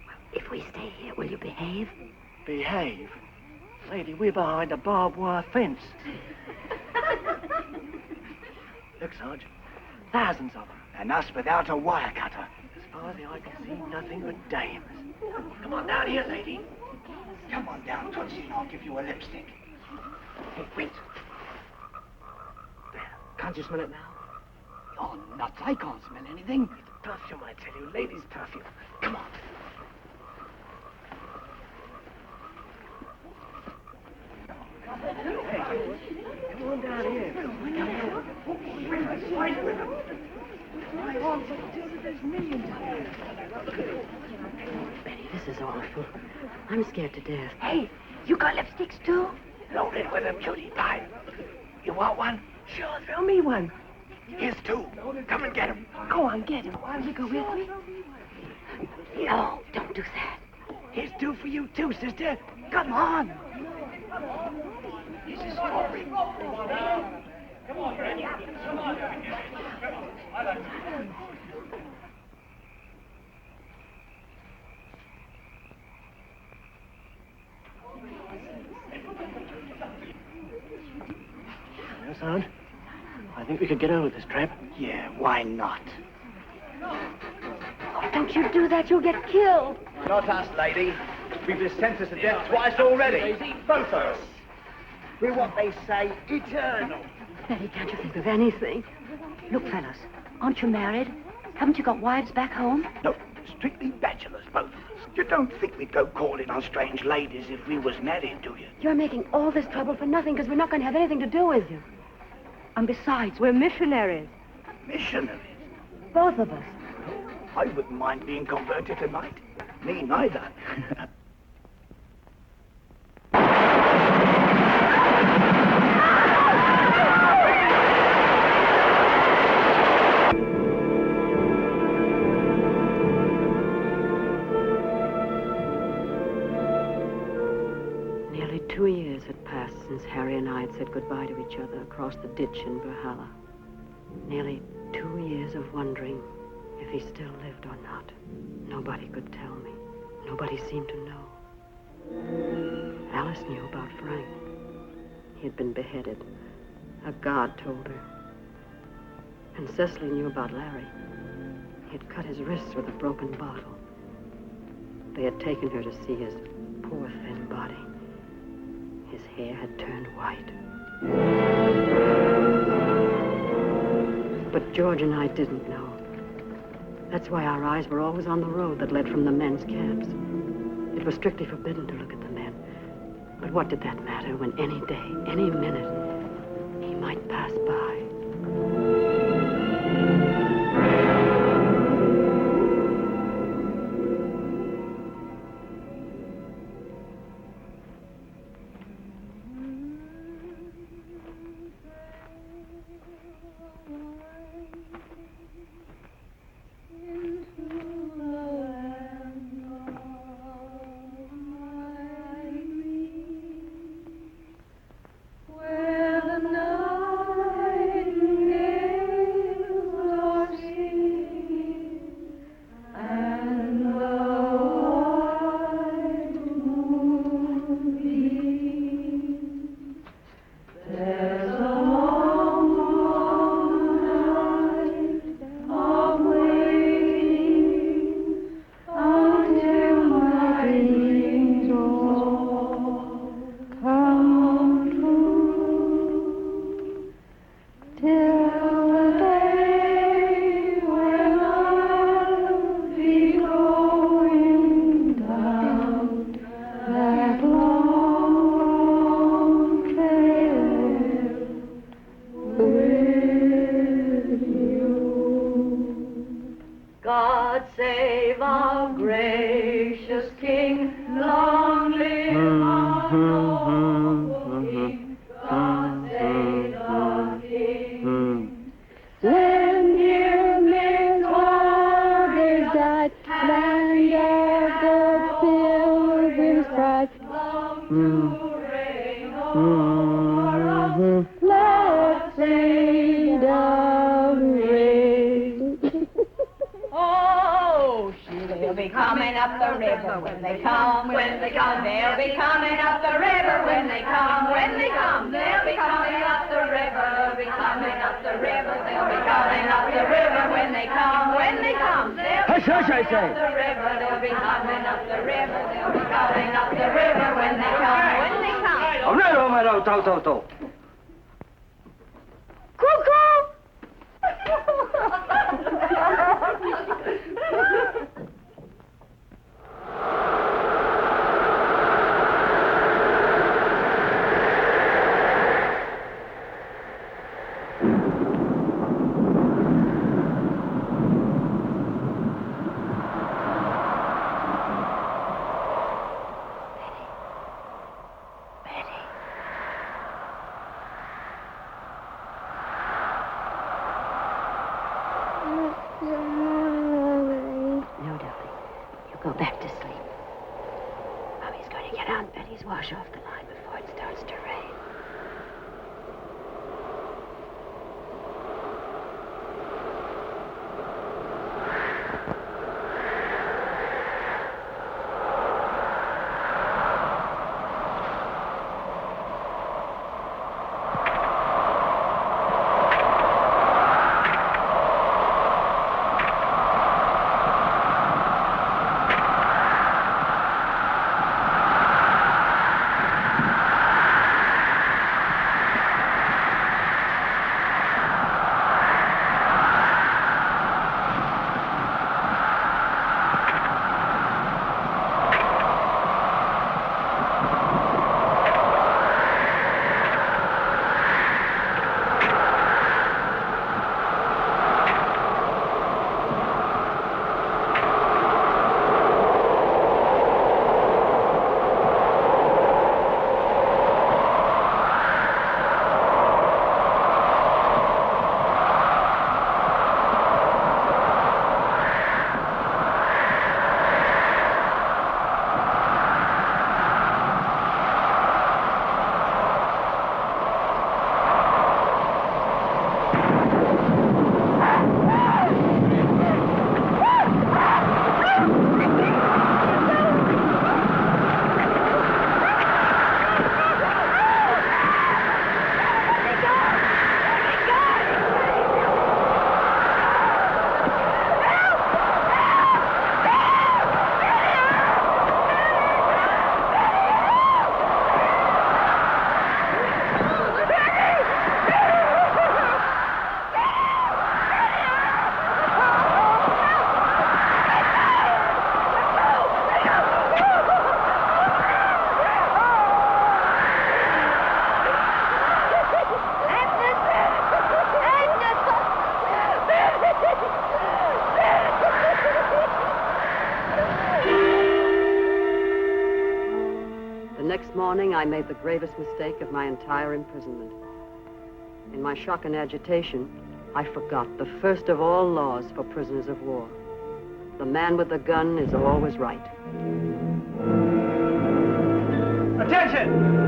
Well, if we stay here, will you behave? Behave? Lady, we're behind a barbed wire fence. Look, Sarge, thousands of them. And us without a wire cutter. As far as the eye can see, nothing but dames. Come on down here, lady. Come on down, Tootsie, and I'll give you a lipstick. Hey, wait. There. Can't you smell it now? You're nuts. I can't smell anything. It's perfume, I tell you. Ladies' perfume. Come on. Hey, come on down here. My arms are filled with those millions of them. Betty, this is awful. I'm scared to death. Hey, you got lipsticks too? Loaded with them, cutie pie. You want one? Sure, throw me one. Here's two. Come and get them. Go on, get him. Will you go with me? No, don't do that. Here's two for you too, sister. Come on. This is strawberry. Come on, Fred. Come on. I like it. Well, Sarge, I think we could get over this trap. Yeah, why not? Oh, don't you do that. You'll get killed. Not us, lady. We've been sentenced to death twice already. Both of us. We're what they say, eternal. Betty, can't you think of anything? Look, fellas, aren't you married? Haven't you got wives back home? No, strictly bachelors, both of us. You don't think we'd go calling on strange ladies if we was married, do you? You're making all this trouble for nothing because we're not going to have anything to do with you. And besides, we're missionaries. Missionaries? Both of us. I wouldn't mind being converted tonight. Me neither. Nearly 2 years had passed since Harry and I had said goodbye to each other across the ditch in Valhalla. Nearly 2 years of wondering if he still lived or not. Nobody could tell me. Nobody seemed to know. Alice knew about Frank. He had been beheaded. A guard told her. And Cecily knew about Larry. He had cut his wrists with a broken bottle. They had taken her to see his poor, thin body. His hair had turned white. But George and I didn't know. That's why our eyes were always on the road that led from the men's camps. It was strictly forbidden to look at the men. But what did that matter when any day, any minute, he might pass by? till the day when I'll be going down that long trail with you. God save our gracious King, long live our noble King. God save the King. When dear Victoria's died, land of the pilgrims cried, long to reign over us, let freedom reign. Oh, they'll be coming up the river when they come, when they come. They'll be coming up the river when they come, when they come. They'll be coming up the river, they'll be coming up the river. They'll be coming up the river when they come, when they come. They'll be coming up the river, they'll be coming up the river. They'll be coming up the river when they come, when they come. Cuckoo! No, darling. You go back to sleep. Mommy's going to get Aunt Betty's wash off the line before it starts to rain. Next morning, I made the gravest mistake of my entire imprisonment. In my shock and agitation, I forgot the first of all laws for prisoners of war. The man with the gun is always right. Attention!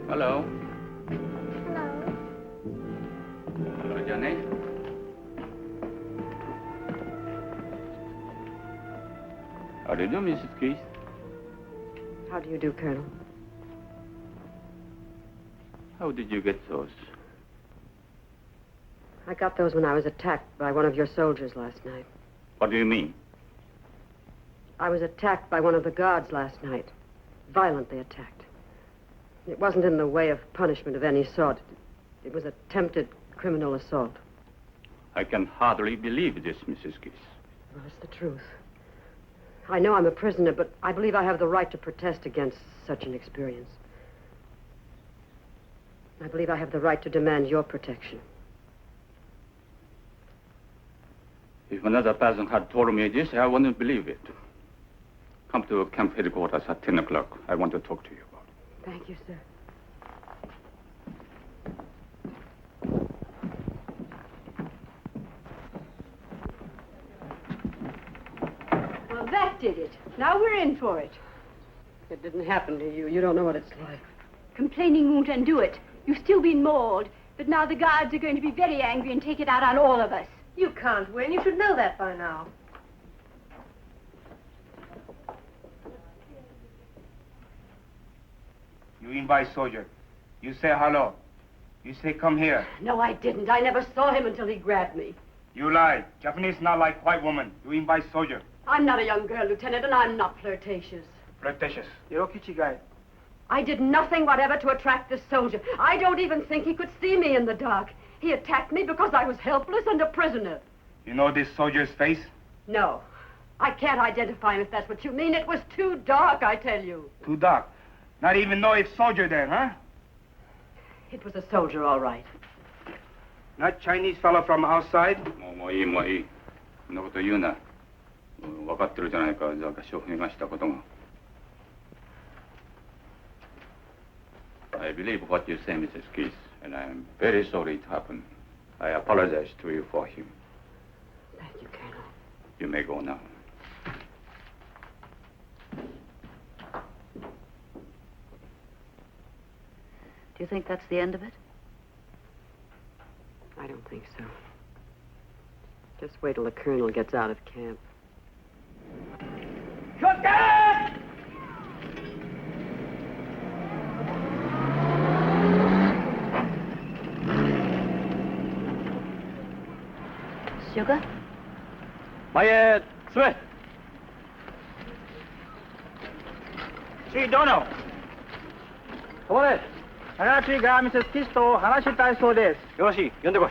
Hello. Hello, Johnny. How do you do, Mrs. Keith? How do you do, Colonel? How did you get those? I got those when I was attacked by one of your soldiers last night. What do you mean? I was attacked by one of the guards last night. Violently attacked. It wasn't in the way of punishment of any sort. It was attempted criminal assault. I can hardly believe this, Mrs. Keith. Well, it's the truth. I know I'm a prisoner, but I believe I have the right to protest against such an experience. I believe I have the right to demand your protection. If another person had told me this, I wouldn't believe it. Come to camp headquarters at 10 o'clock. I want to talk to you about it. Thank you, sir. Well, that did it. Now we're in for it. It didn't happen to you. You don't know what it's like. Complaining won't undo it. You've still been mauled, but now the guards are going to be very angry and take it out on all of us. You can't win. You should know that by now. You invite soldier. You say hello. You say come here. No, I didn't. I never saw him until he grabbed me. You lie. Japanese not like white woman. You invite soldier. I'm not a young girl, Lieutenant, and I'm not flirtatious. Flirtatious. Yokichi guy. I did nothing whatever to attract this soldier. I don't even think he could see me in the dark. He attacked me because I was helpless and a prisoner. You know this soldier's face? No. I can't identify him if that's what you mean. It was too dark, I tell you. Too dark. Not even know if soldier there, huh? It was a soldier, all right. Not Chinese fellow from outside?もういい。そんなこと言うな。分かってるじゃないか。証拠がしたことが。I believe what you say, Mrs. Keith, and I am very sorry it happened. I apologize to you for him. Thank you, Colonel. You may go now. Do you think that's the end of it? I don't think so. Just wait till the colonel gets out of camp. Shotgun! Sugar? My Smith. See, Dono. 止まれ。話がミセス・キスと話したいそうです。よろしい。呼んでこい。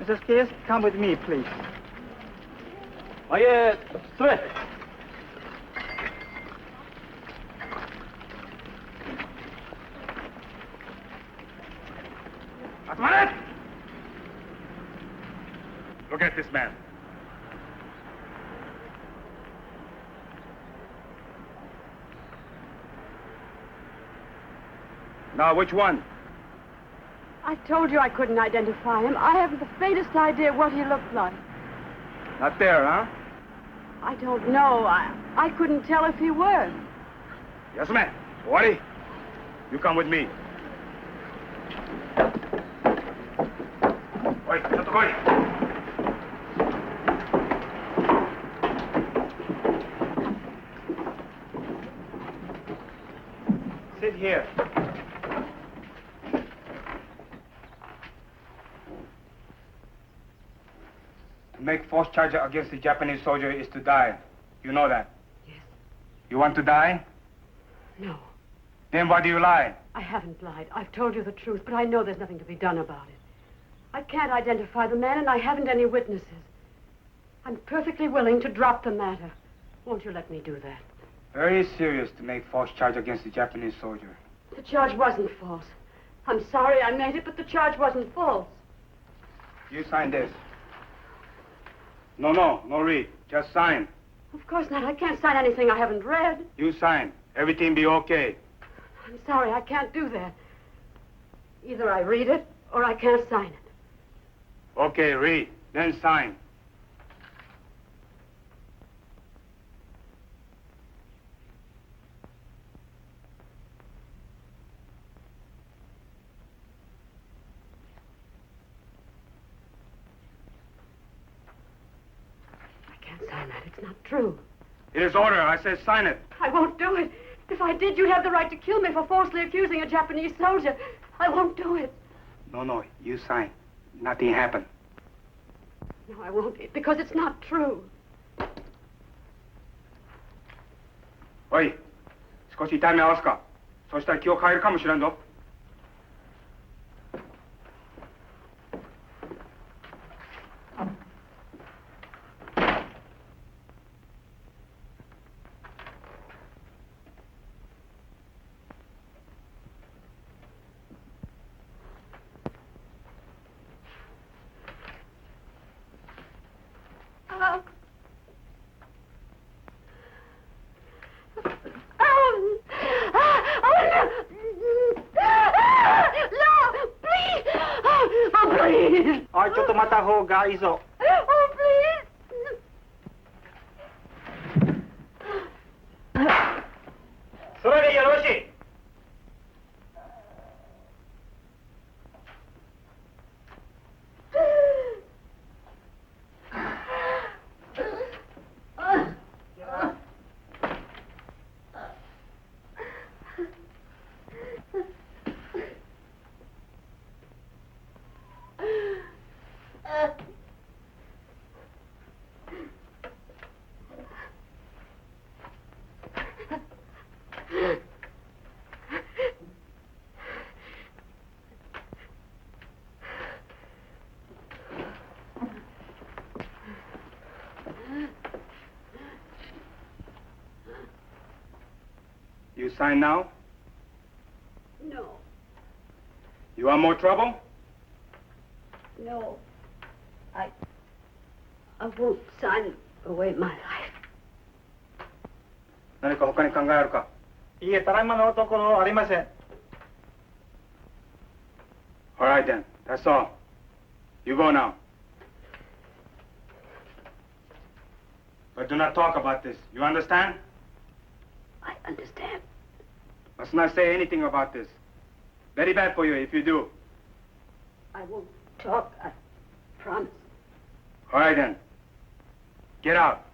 ミセス・キス、come with me, please. My Smith. Look at this man. Now, which one? I told you I couldn't identify him. I haven't the faintest idea what he looked like. Not there, huh? I don't know. I couldn't tell if he were. Yes, ma'am. Wadi, you come with me. Wait, not to go. Sit here. To make false charge against the Japanese soldier is to die. You know that? Yes. You want to die? No. Then why do you lie? I haven't lied. I've told you the truth, but I know there's nothing to be done about it. I can't identify the man, and I haven't any witnesses. I'm perfectly willing to drop the matter. Won't you let me do that? Very serious to make false charge against the Japanese soldier. The charge wasn't false. I'm sorry I made it, but the charge wasn't false. You sign this. No read. Just sign. Of course not. I can't sign anything I haven't read. You sign. Everything be okay. I'm sorry, I can't do that. Either I read it, or I can't sign it. Okay, read. Then sign. Sign that. It's not true. It is order. I said sign it. I won't do it. If I did, you'd have the right to kill me for falsely accusing a Japanese soldier. I won't do it. No. You sign. Nothing happened. No, I won't. Because it's not true. おい、少し痛み合わすか。そうしたら気を変えるかもしれんぞ。おい、ちょっと待った方がいいぞ。それでよろしい。You sign now? No. You want more trouble? No. I won't sign away my life. 何か他に考えあるか？いいえ、ただいまのところありません。All right then, that's all. You go now. But do not talk about this. You understand? I understand. Must not say anything about this. Very bad for you if you do. I won't talk, I promise. All right then. Get out.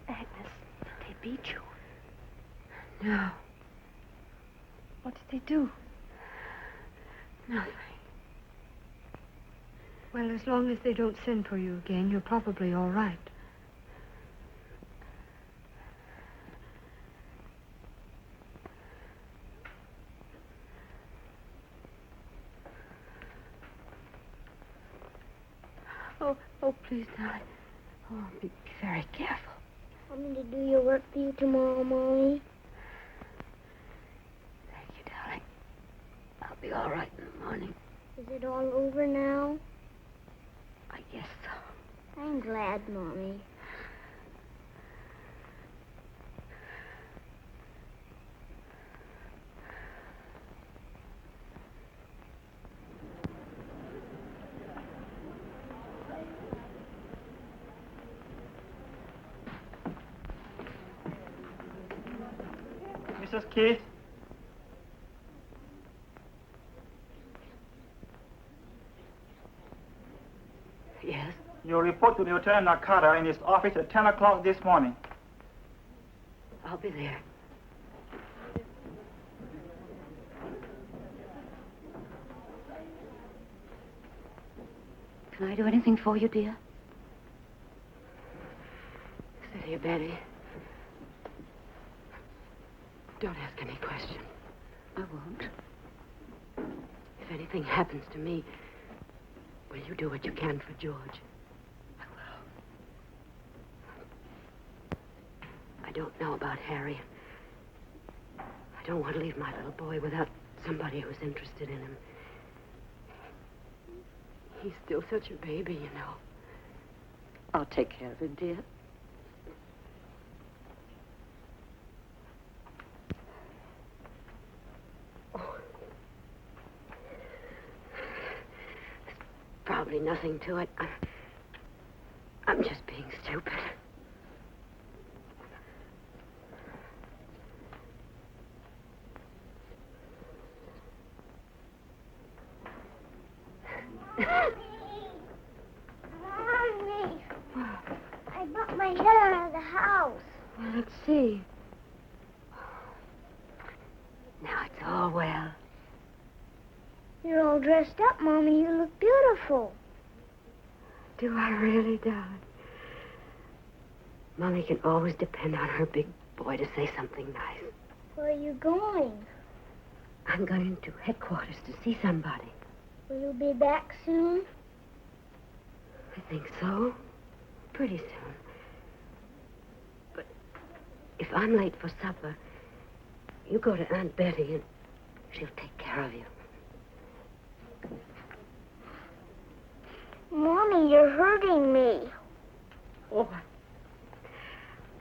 Agnes, they beat you. No. What did they do? Nothing. Well, as long as they don't send for you again, you're probably all right. Oh, please, darling. Oh, be very careful. Want me to do your work for you tomorrow, Mommy? Thank you, darling. I'll be all right in the morning. Is it all over now? I guess so. I'm glad, Mommy. Mrs. Keith? Yes? Your report to Lieutenant Nakata in his office at 10 o'clock this morning. I'll be there. Can I do anything for you, dear? Sit here, Betty. Don't ask any questions. I won't. If anything happens to me, will you do what you can for George? I will. I don't know about Harry. I don't want to leave my little boy without somebody who's interested in him. He's still such a baby, you know. I'll take care of him, dear. Probably nothing to it. I'm just being stupid. Mommy! I bumped my head out of the house. Well, let's see. Now it's all well. You're You're all dressed up, Mommy. You look beautiful. Do I really, darling? Mommy can always depend on her big boy to say something nice. Where are you going? I'm going to headquarters to see somebody. Will you be back soon? I think so. Pretty soon. But if I'm late for supper, you go to Aunt Betty and she'll take care of you. Mommy, you're hurting me. Oh,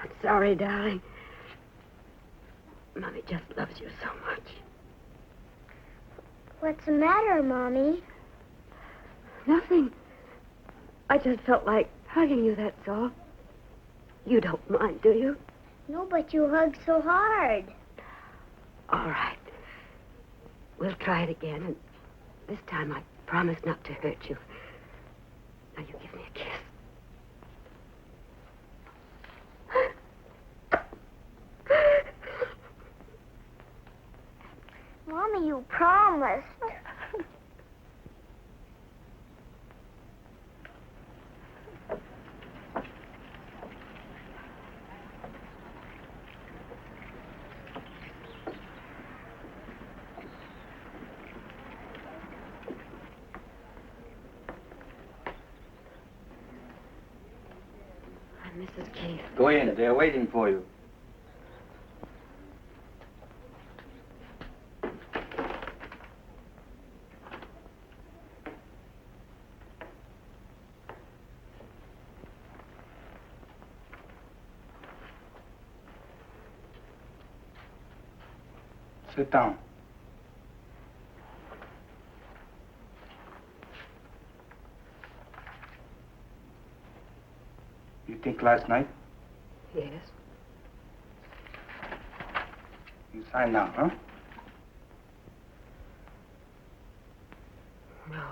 I'm sorry, darling. Mommy just loves you so much. What's the matter, Mommy? Nothing. I just felt like hugging you, that's all. You don't mind, do you? No, but you hug so hard. All right. We'll try it again, and this time I promise not to hurt you. Now you give me a kiss. Mommy, you promised. I'm Mrs. Keith. Go in. They're waiting for you. Sit down. You think last night? Yes. You sign now, huh? No.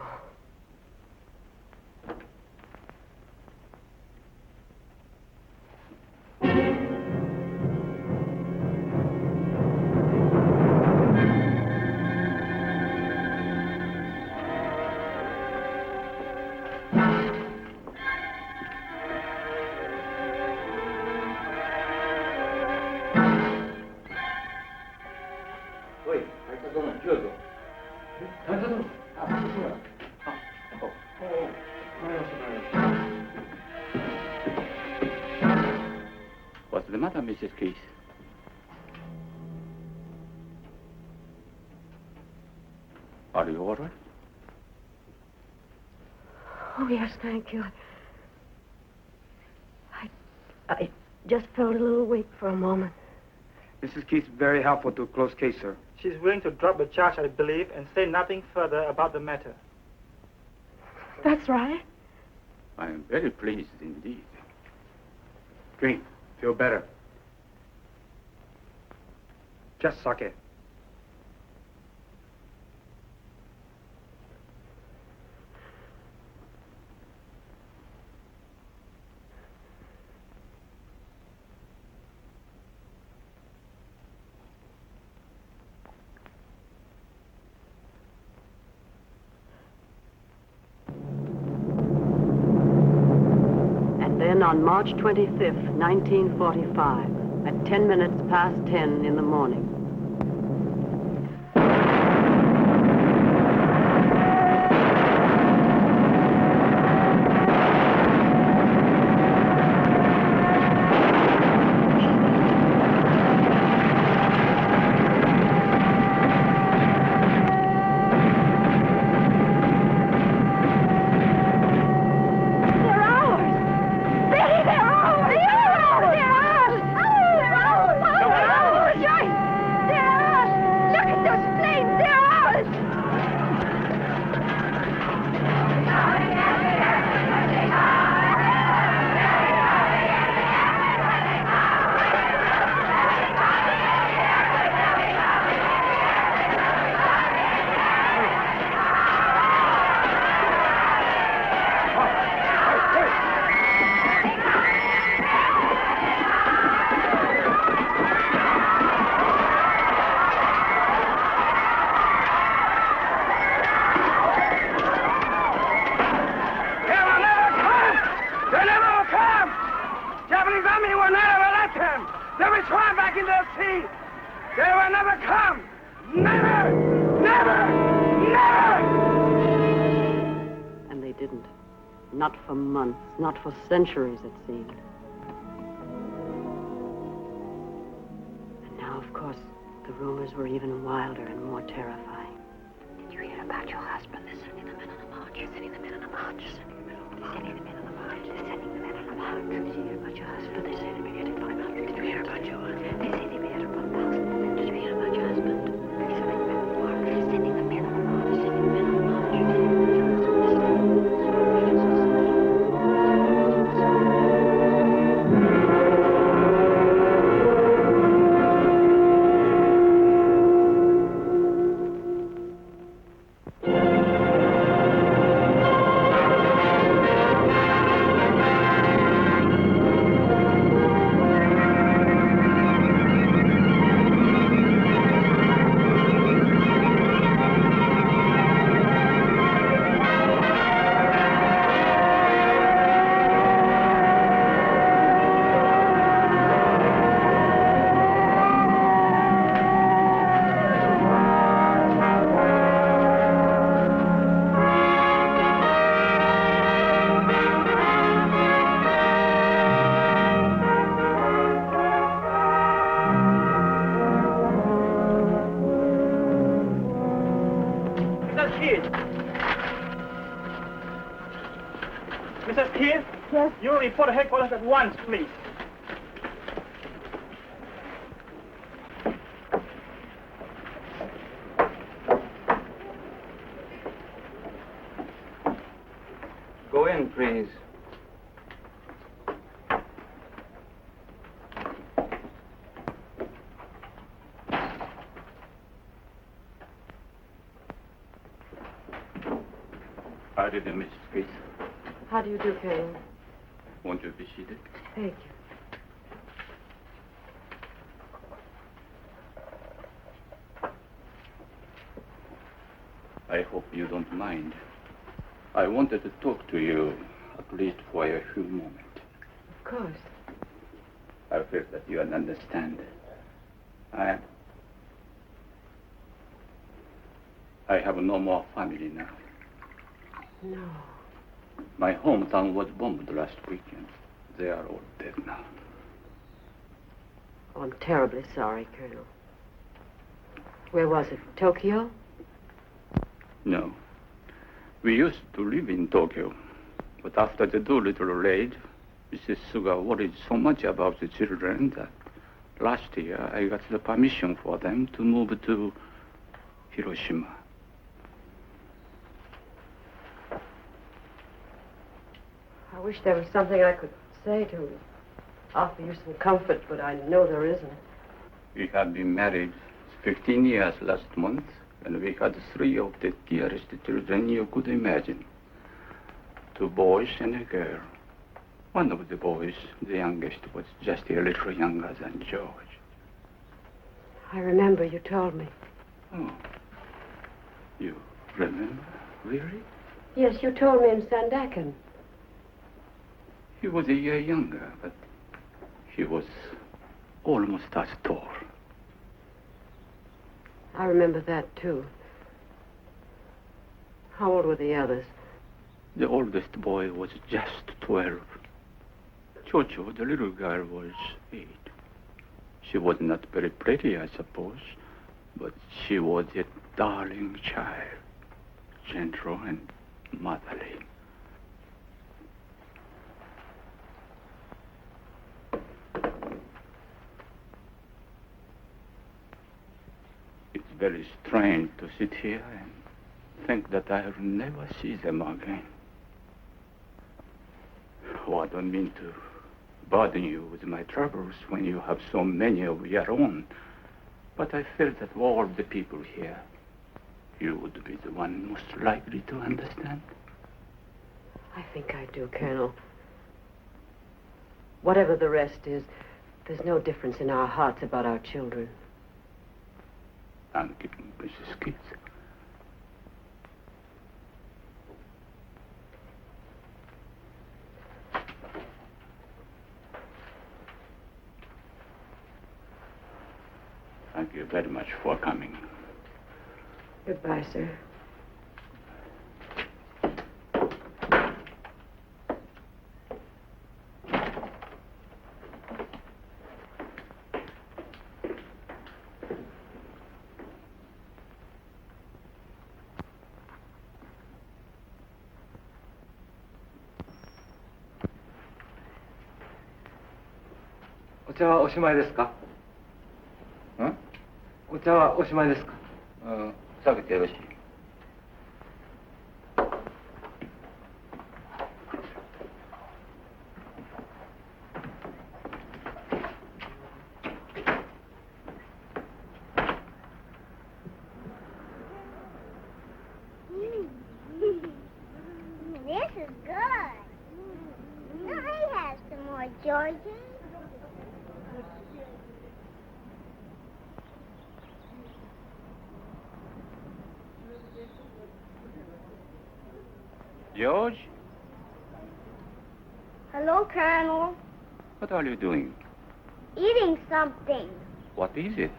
What's the matter, Mrs. Keith? Are you all right? Oh, yes, thank you. I just felt a little weak for a moment. Mrs. Keith's very helpful to a closed case, sir. She's willing to drop the charge, I believe, and say nothing further about the matter. That's right. I am very pleased indeed. Drink. Feel better. Just suck it. Then on March 25th, 1945, at 10 minutes past 10 in the morning. They will swim back in the sea. They will never come. Never! Never! Never! And they didn't. Not for months, not for centuries, it seemed. And now, of course, the rumors were even wilder and more terrifying. Did you hear about your husband? They're sending the men on a march. They're sending the men on a march. They're sending the men on a march. They're sending the men on a march. They're sending the men on a march. Did you hear about your husband? They say they may get it 500. Did you hear about your husband? They say they may get it 1,000. Did you hear about your husband? They're sending the men on a march. They're sending the men on a march. They're sending the men on a march. They're sending the men on a march. Mrs. Keith? Yes? You report to headquarters at once, please. Go in, please. How do you do, Mrs. Keith? How do you do, Colonel? Won't you be seated? Thank you. I hope you don't mind. I wanted to talk to you, at least for a few moments. Of course. I feel that you understand. I have no more family now. No. My hometown was bombed last weekend. They are all dead now. Oh, I'm terribly sorry, Colonel. Where was it? Tokyo? No. We used to live in Tokyo. But after the Doolittle raid, Mrs. Suga worried so much about the children that last year I got the permission for them to move to Hiroshima. I wish there was something I could say to offer you some comfort, but I know there isn't. We have been married 15 years last month, and we had 3 of the dearest children you could imagine. 2 boys and a girl. One of the boys, the youngest, was just a little younger than George. I remember you told me. Oh. You remember? Really? Yes, you told me in Sandakan. He was a year younger, but he was almost as tall. I remember that, too. How old were the others? The oldest boy was just 12. Chocho, the little girl, was 8. She was not very pretty, I suppose, but she was a darling child, gentle and motherly. It's very strange to sit here and think that I'll never see them again. Oh, I don't mean to burden you with my troubles when you have so many of your own, but I felt that of all the people here, you would be the one most likely to understand. I think I do, Colonel. Whatever the rest is, there's no difference in our hearts about our children. Thank you, Mrs. Keith. Thank you very much for coming. Goodbye, sir. This is good. Let me have some more, Georgie. George, Hello, Colonel. what are you doing? Eating something. What is it?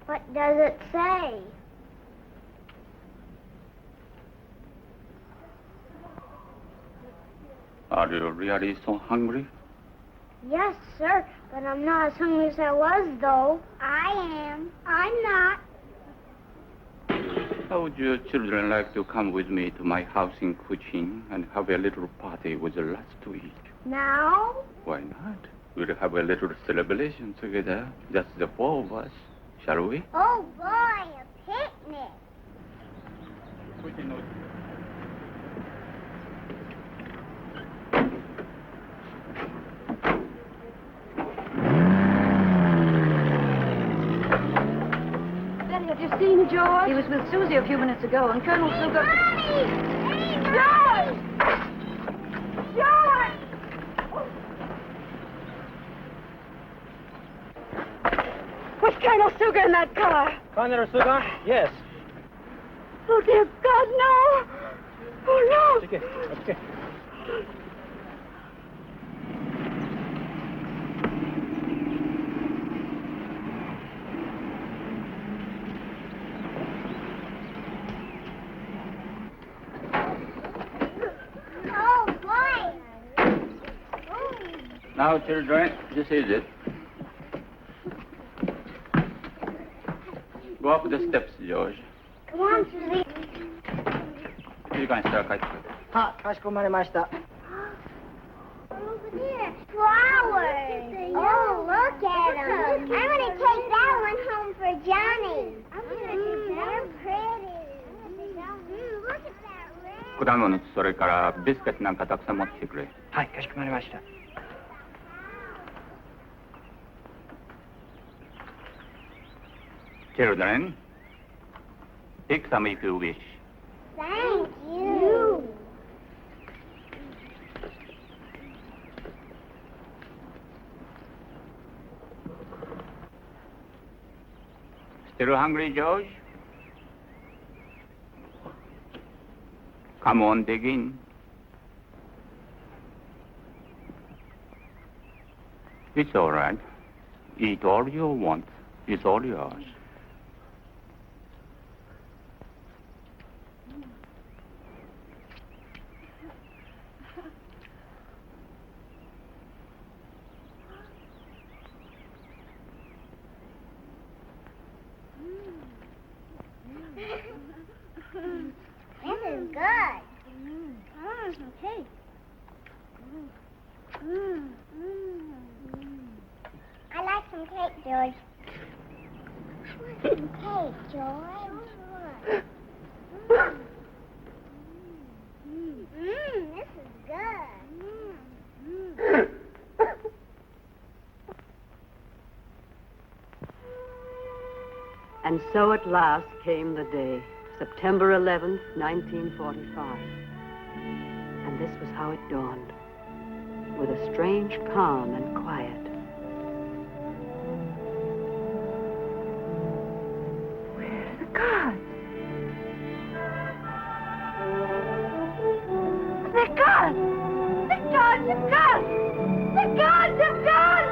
What does it say? Are you really so hungry? Yes, sir, but I'm not as hungry as I was, though. I am. I'm not. How would your children like to come with me to my house in Kuching and have a little party with lots to eat? Now? Why not? We'll have a little celebration together, just the four of us, shall we? Oh, boy, a picnic. Betty, have you seen George? He was with Susie a few minutes ago, and Colonel Sugar... Mommy! Hey, George! George! Was Colonel Sugar in that car? Colonel Sugar? Yes. Oh, dear God, no! Oh, no! Okay, okay. Oh, boy! Now, children, this is it. Go up the steps, George. Come on, Susie. You can start. は、かしこまりました。 Over there. Flowers. Oh, look at them. I'm going to take that one home for Johnny. I'm going to take that. They're pretty. Look at that red. 果物、それからビスケットなんかたくさん持ってきてくれ。はい、かしこまりました。 Children, take some if you wish. Thank you. Still hungry, George? Come on, dig in. It's all right. Eat all you want. It's all yours. This is good. I want some cake. I like some cake, George. I want some cake, George. This is good. And so at last came the day, September 11th, 1945. And this was how it dawned, with a strange calm and quiet. Where's the guard? The guard! The guard! The guard! The guard! The guard! The guard!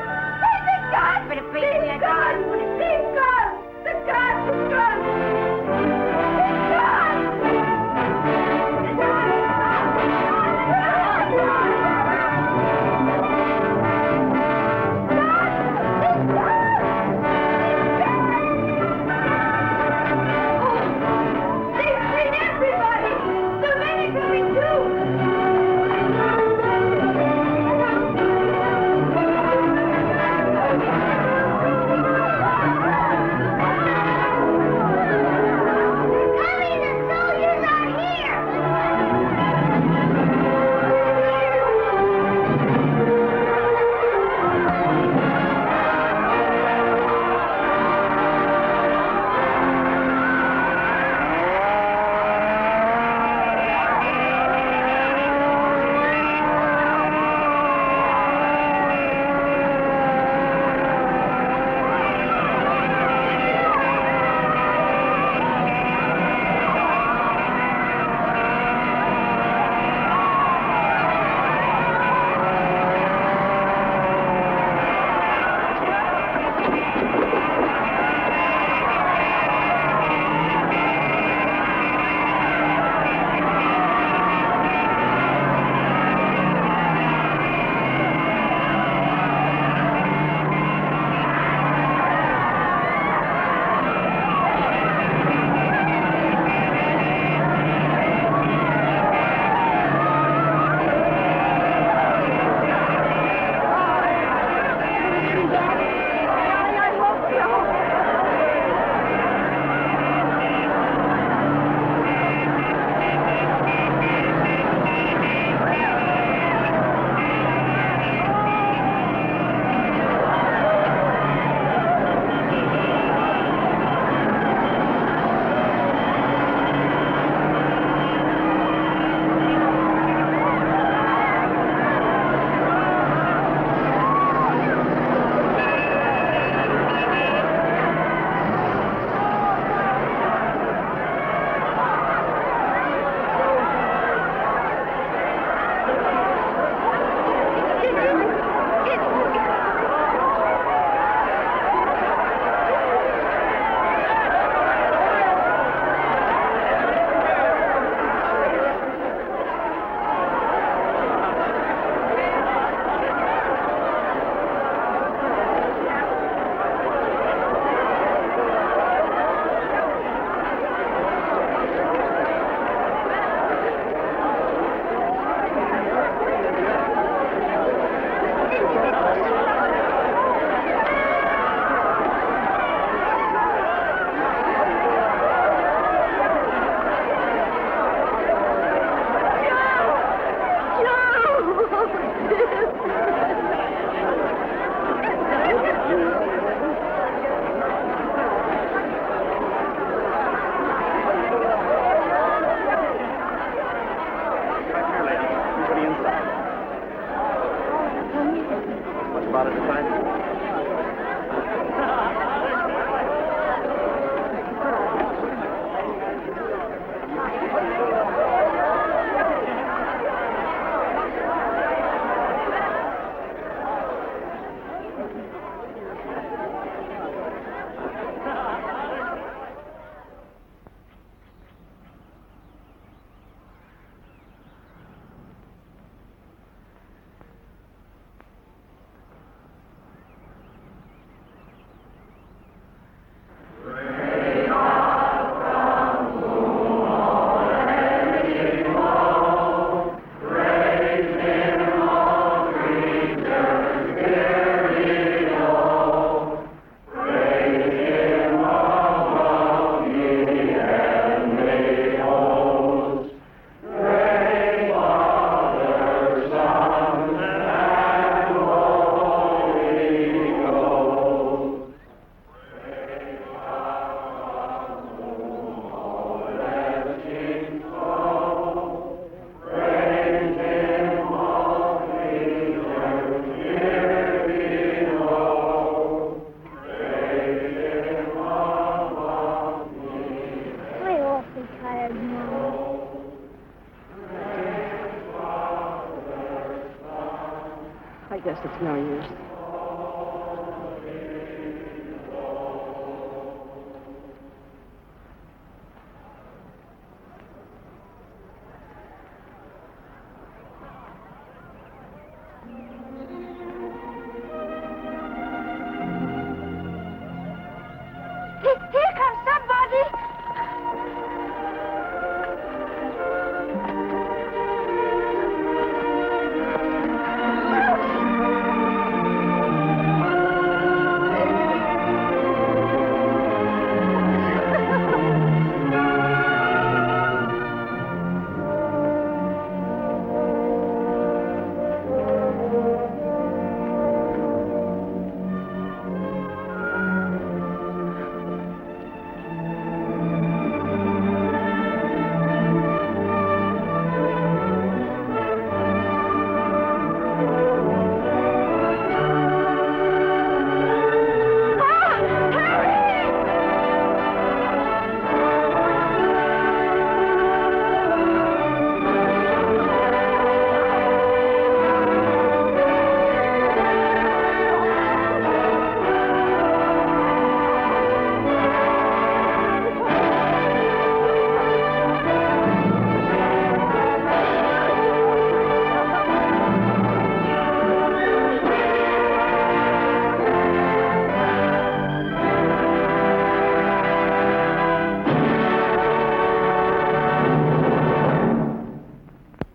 I guess it's no use.